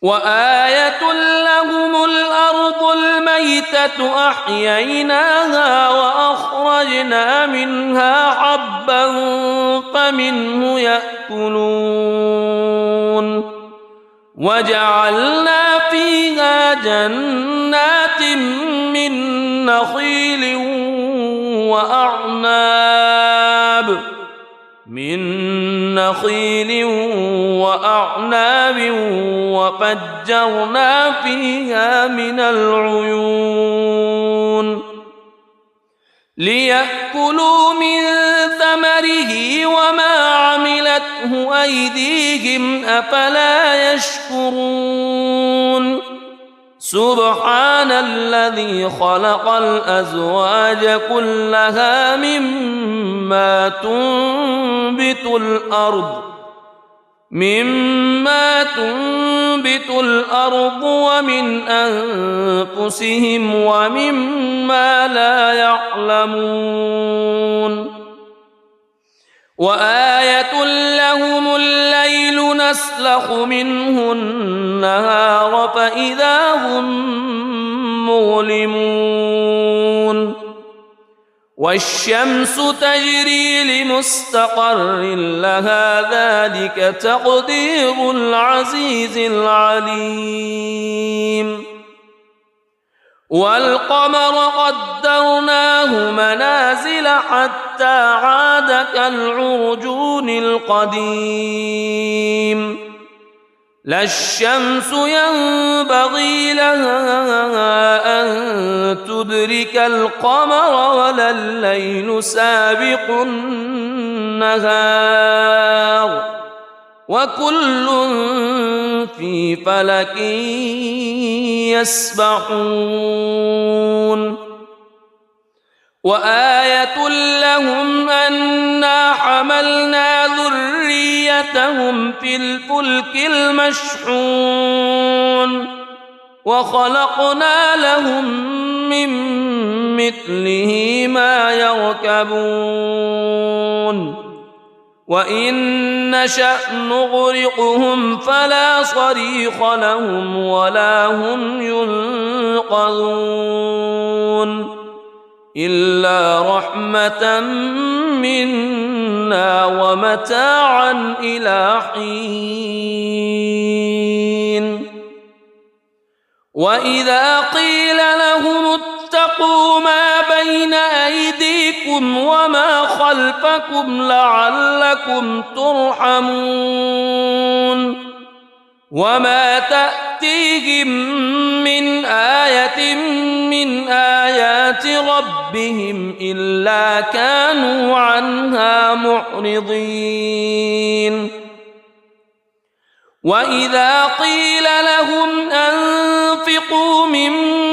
وآية لهم الأرض الميتة أحييناها وأخرجنا منها حبا فمنه يأكلون وجعلنا فيها جنات من نخيل وأعناب وفجرنا فيها من العيون ليأكلوا من ثمره وما عملته أيديهم أفلا يشكرون سبحان الذي خلق الأزواج كلها مما تنبت الأرض مما تنبت الأرض ومن أنفسهم ومما لا يعلمون وآية لهم الليل نسلخ منه النهار فإذا هم مظلمون والشمس تجري لمستقر لها ذلك تقدير العزيز العليم والقمر قدرناه منازل حتى عاد كالعرجون القديم لا الشمس ينبغي لها أن تدرك القمر ولا الليل سابق النهار وكل في فلك يسبحون وآية لهم أنا حملنا ذريتهم في الفلك المشحون وخلقنا لهم من مثله ما يركبون وإن نشأ نغرقهم فلا صريخ لهم ولا هم ينقذون إلا رحمة منا ومتاعا إلى حين وإذا قيل لهم اتقوا ما بين أيديكم وما خلفكم لعلكم ترحمون وما تأتيهم من آية من آيات ربهم إلا كانوا عنها معرضين وإذا قيل لهم أنفقوا مما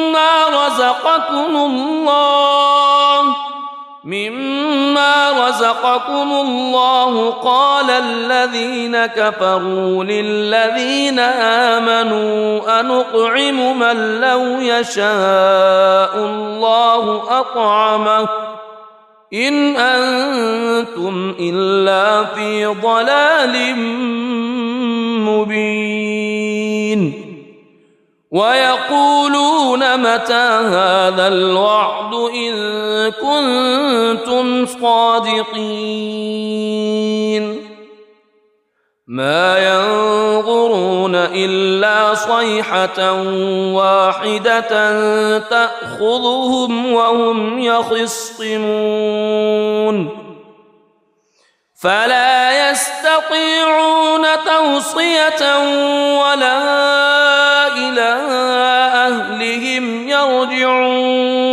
رزقكم الله قال الذين كفروا للذين آمنوا أنطعم من لو يشاء الله أطعمه إن أنتم إلا في ضلال مبين ويقولون متى هذا الوعد إن كنتم صادقين ما ينظرون إلا صيحة واحدة تأخذهم وهم يخصمون فلا يستطيعون توصية ولا إلى أهلهم يرجعون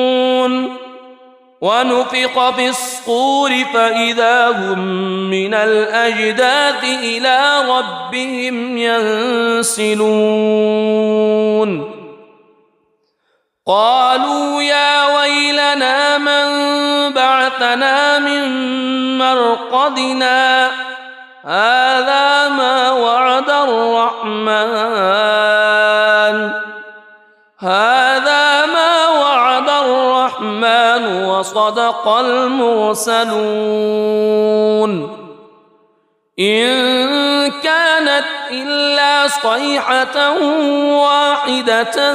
ونفخ في الصور فإذا هم من الأجداث إلى ربهم ينسلون قالوا يا ويلنا من بعثنا من مرقدنا هذا ما وعد الرحمن وصدق المرسلون إن كانت إلا صيحة واحدة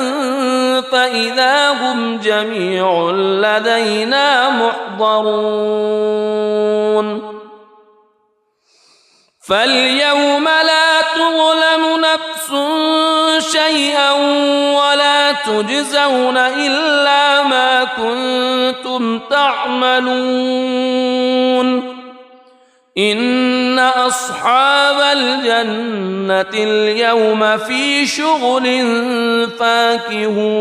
فإذا هم جميع لدينا محضرون فاليوم لا تظلم نفس شيئا ولا تجزون إلا ما كنتم تعملون إن أصحاب الجنة اليوم في شغل فاكهون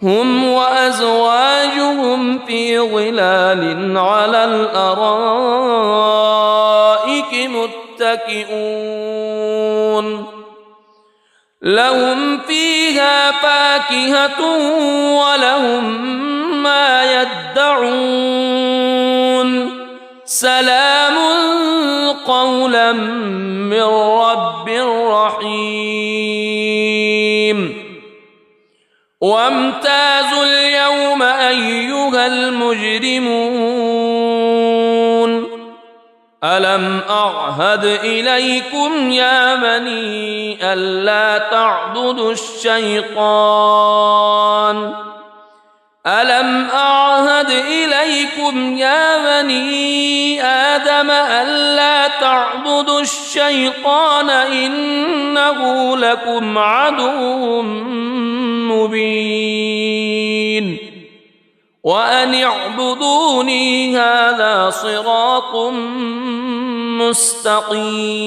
هم وأزواجهم في ظلال على الأرائك متكئون لهم فيها فاكهة ولهم ما يدعون سلام قولا من رب رحيم وامتازوا اليوم أيها المجرمون ألم أعهد إليكم يا بني ألا تعبدوا الشيطان ألم أعهد إليكم يا بني آدم ألا تعبدوا الشيطان إنه لكم عدو مبين وأن اعبدوني هذا صراط مستقيم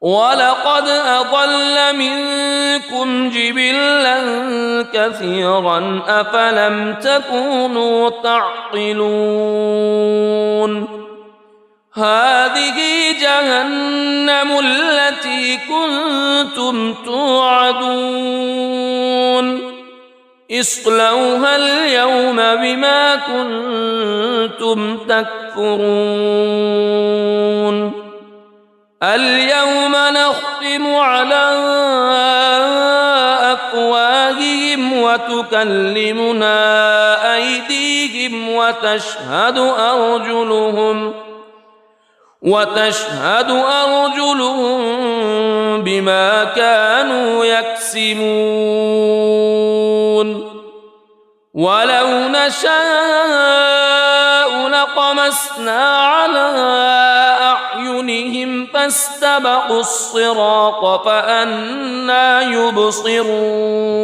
ولقد أضل منكم جبلا كثيرا أفلم تكونوا تعقلون هذه جهنم التي كنتم توعدون اصلوها اليوم بما كنتم تكفرون اليوم نختم على أفواههم وتكلمنا أيديهم وتشهد أرجلهم بما كانوا يكسبون ولو نشاء لطمسنا على أعينهم فاستبقوا الصراط فأنى يبصرون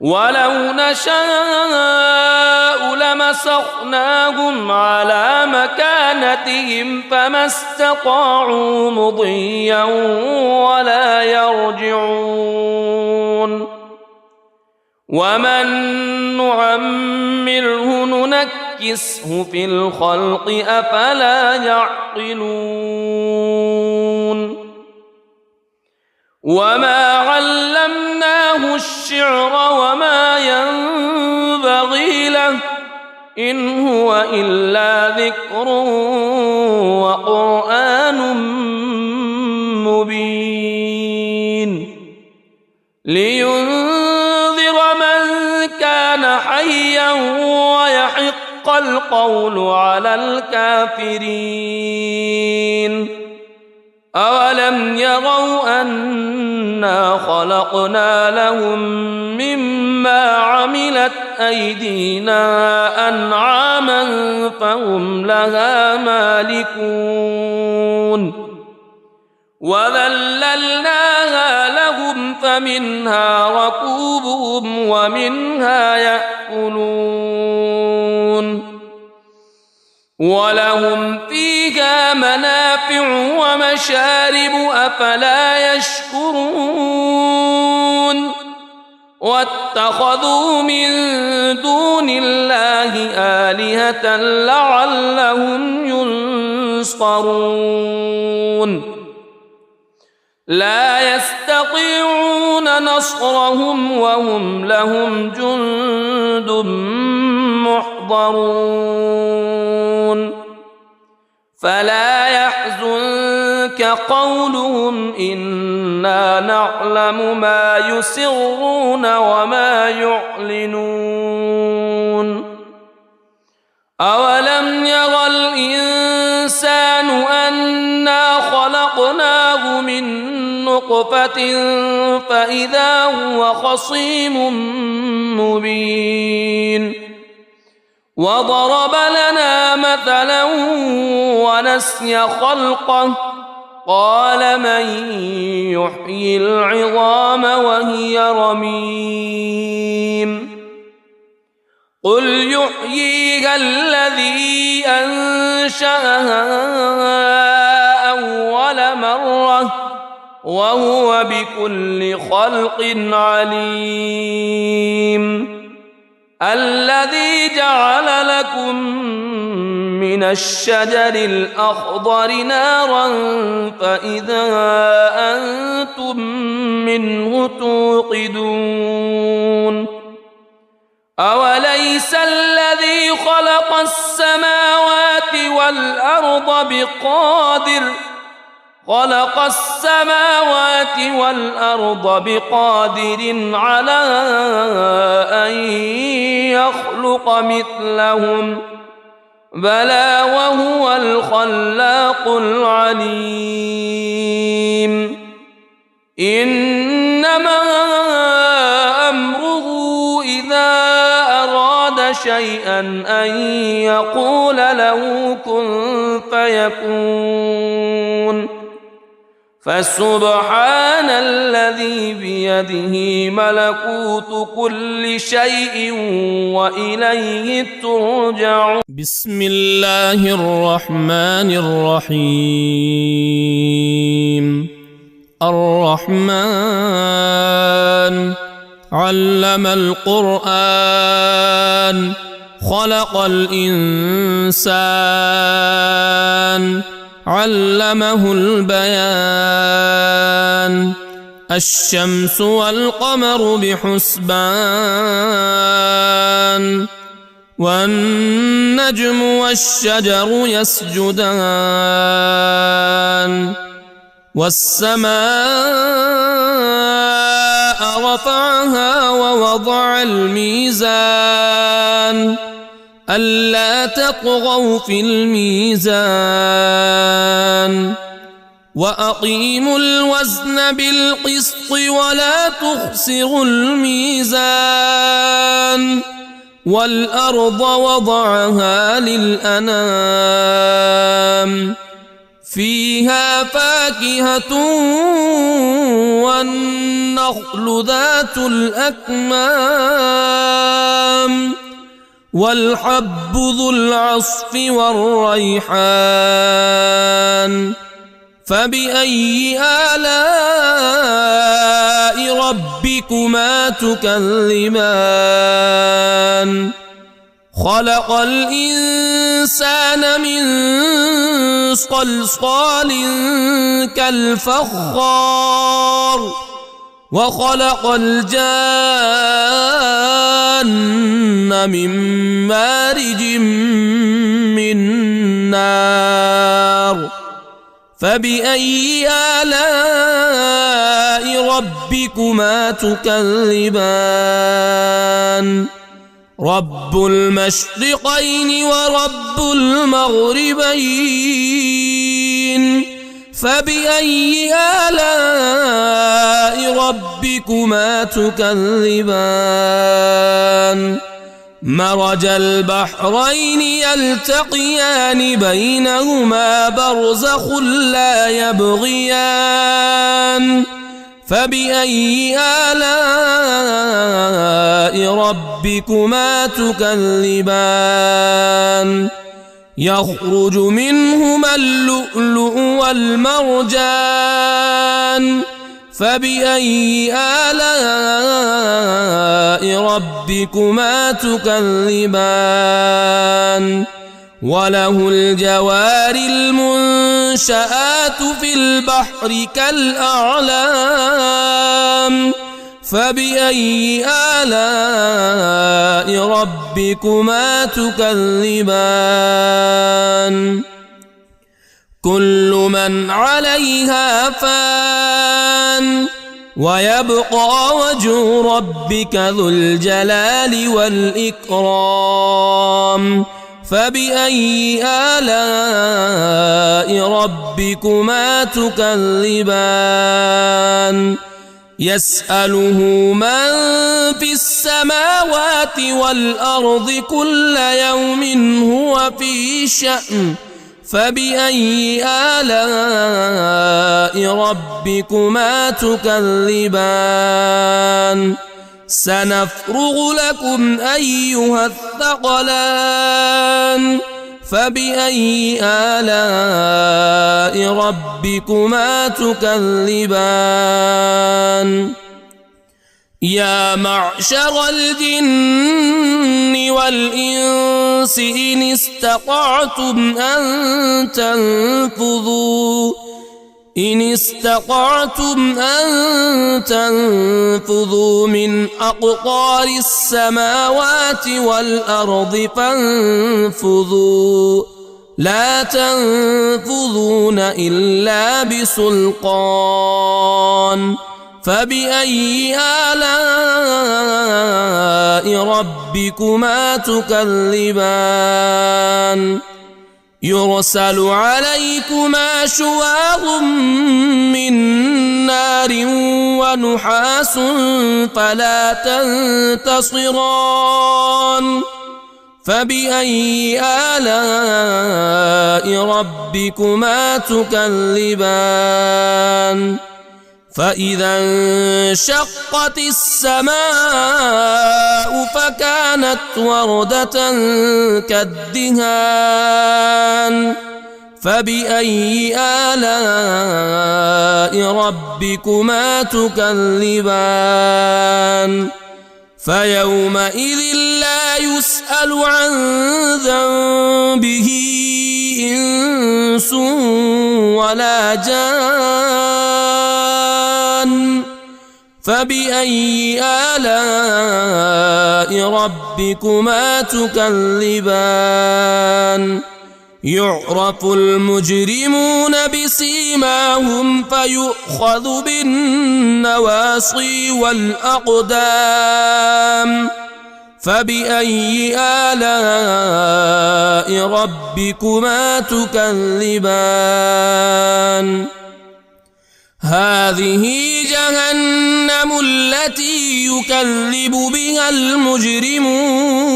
ولو نشاء لمسخناهم على مكانتهم فما استطاعوا مضيا ولا يرجعون ومن نعمره ننكسه في الخلق أفلا يعقلون وما علمناه الشعر وما ينبغي له إن هو إلا ذكر وقرآن مبين لينذر من كان حيا ويحق القول على الكافرين أولم يروا أنا خلقنا لهم مما عملت أيدينا أنعاما فهم لها مالكون وذللناها لهم فمنها ركوبهم ومنها يأكلون ولهم فيها منافع ومشارب أفلا يشكرون واتخذوا من دون الله آلهة لعلهم ينصرون لا يستطيعون نصرهم وهم لهم جند محضرون فلا يحزنك قولهم إنا نعلم ما يسرون وما يعلنون أولم يرى الإنسان أنا خلقناه من نطفة فإذا هو خصيم مبين وضرب لنا مثلا ونسي خلقه قال من يحيي العظام وهي رميم قل يحييها الذي أنشأها أول مرة وهو بكل خلق عليم الذي جعل لكم من الشجر الأخضر نارا فإذا أنتم منه توقدون أوليس الذي خلق السماوات والأرض بقادر على أن يخلق مثلهم بلى وهو الخلاق العليم إنما أمره إذا أراد شيئا أن يقول له كن فيكون فسبحان الذي بيده ملكوت كل شيء وإليه ترجعون. بسم الله الرحمن الرحيم. الرحمن علم القرآن خلق الإنسان علمه البيان الشمس والقمر بحسبان والنجم والشجر يسجدان والسماء رفعها ووضع الميزان ألا تطغوا في الميزان وأقيموا الوزن بالقسط ولا تخسروا الميزان والأرض وضعها للأنام فيها فاكهة والنخل ذات الأكمام والحب ذو العصف والريحان فبأي آلاء ربكما تكذبان خلق الإنسان من صلصال كالفخار وخلق الجان من مارج من نار فبأي آلاء ربكما تكذبان رب المشرقين ورب المغربين فبأي آلاء ربكما تكذبان مرج البحرين يلتقيان بينهما برزخ لا يبغيان فبأي آلاء ربكما تكذبان يخرج منهما اللؤلؤ والمرجان فبأي آلاء ربكما تكذبان وله الجوار المنشآت في البحر كالأعلام فبأي آلاء ربكما تكذبان كل من عليها فان ويبقى وجه ربك ذو الجلال والإكرام فبأي آلاء ربكما تكذبان يسأله من في السماوات والأرض كل يوم هو في شأن فبأي آلاء ربكما تكذبان سنفرغ لكم أيها الثقلان فبأي آلاء ربكما تكذبان يا معشر الجن والإنس إن استطعتم إن استطعتم أن تنفذوا من أقطار السماوات والأرض فانفذوا لا تنفذون إلا بسلطان فبأي آلاء ربكما تكذبان يرسل عليكما شواظ من نار ونحاس فلا تنتصران فبأي آلاء ربكما تكذبان فإذا انشقت السماء فكانت وردة كالدهان فبأي آلاء ربكما تكذبان فيومئذ لا يسأل عن ذنبه إنس ولا جان فبأي آلاء ربكما تكذبان يعرف المجرمون بسيماهم فيؤخذ بالنواصي والأقدام فبأي آلاء ربكما تكذبان هذه جهنم التي يكذب بها المجرمون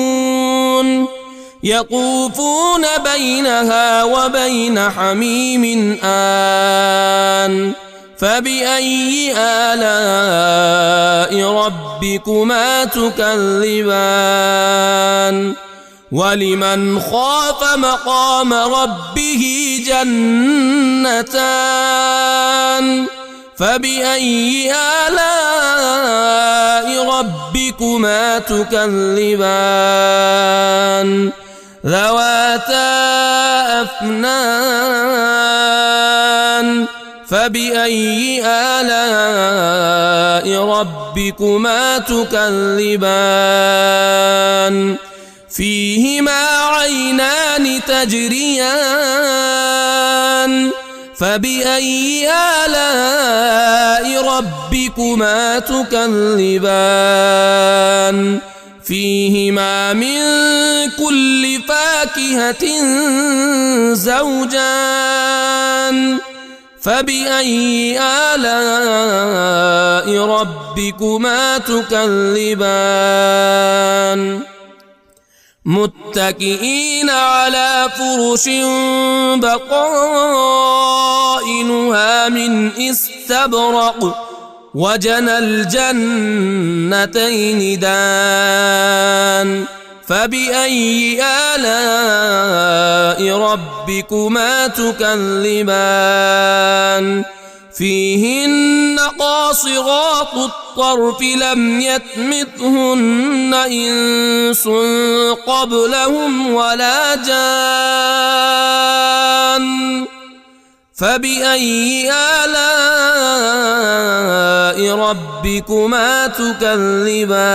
يطوفون بينها وبين حميم آن فبأي آلاء ربكما تكذبان ولمن خاف مقام ربه جنتان فبأي آلاء ربكما تكذبان ذواتا أفنان فبأي آلاء ربكما تكذبان فيهما عينان تجريان فبأي آلاء ربكما تكذبان فيهما من كل فاكهة زوجان فبأي آلاء ربكما تكذبان متكئين على فرش بطائنها من استبرق وجنى الجنتين دان فبأي آلاء ربكما تكذبان فيهن قاصرات الطرف لم يطمثهن إنس قبلهم ولا جان فبأي آلاء ربكما تكذبان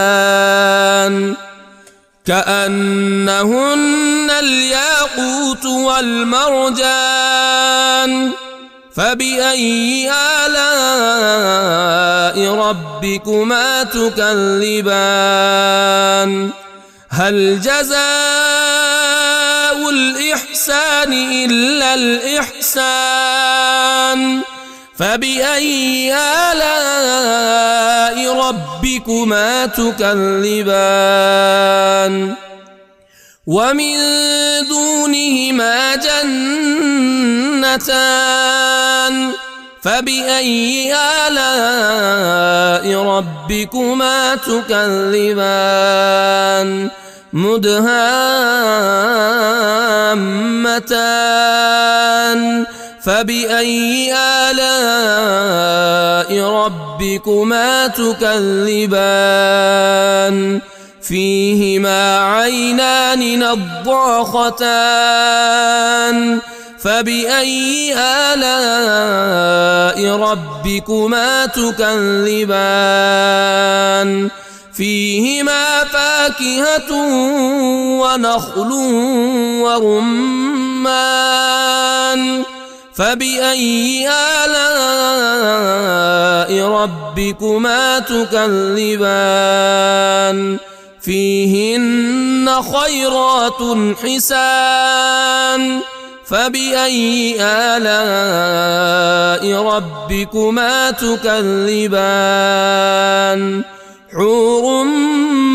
كأنهن الياقوت والمرجان فبأي آلاء ربكما تكذبان هل جزاء الإحسان إلا الإحسان فبأي آلاء ربكما تكذبان ومن دونهما جنتان فبأي آلاء ربكما تكذبان مدهامتان فبأي آلاء ربكما تكذبان فيهما عينان نضاختان فبأي آلاء ربكما تكذبان فيهما فاكهة ونخل ورمان فبأي آلاء ربكما تكذبان فيهن خيرات حسان فبأي آلاء ربكما تكذبان حور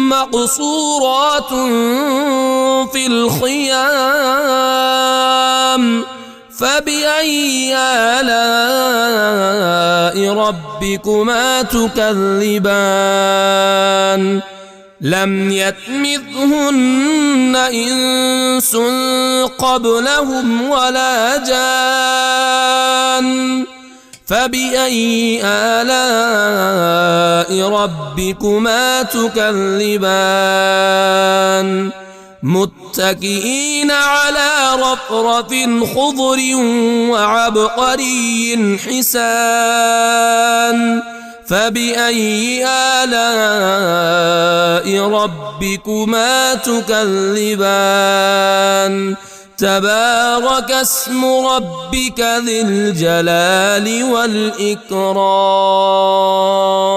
مقصورات في الخيام فبأي آلاء ربكما تكذبان لم يطمثهن إنس قبلهم ولا جان فبأي آلاء ربكما تكذبان متكئين على رفرف خضر وعبقري حسان فبأي آلاء ربكما تكذبان تبارك اسم ربك ذي الجلال والإكرام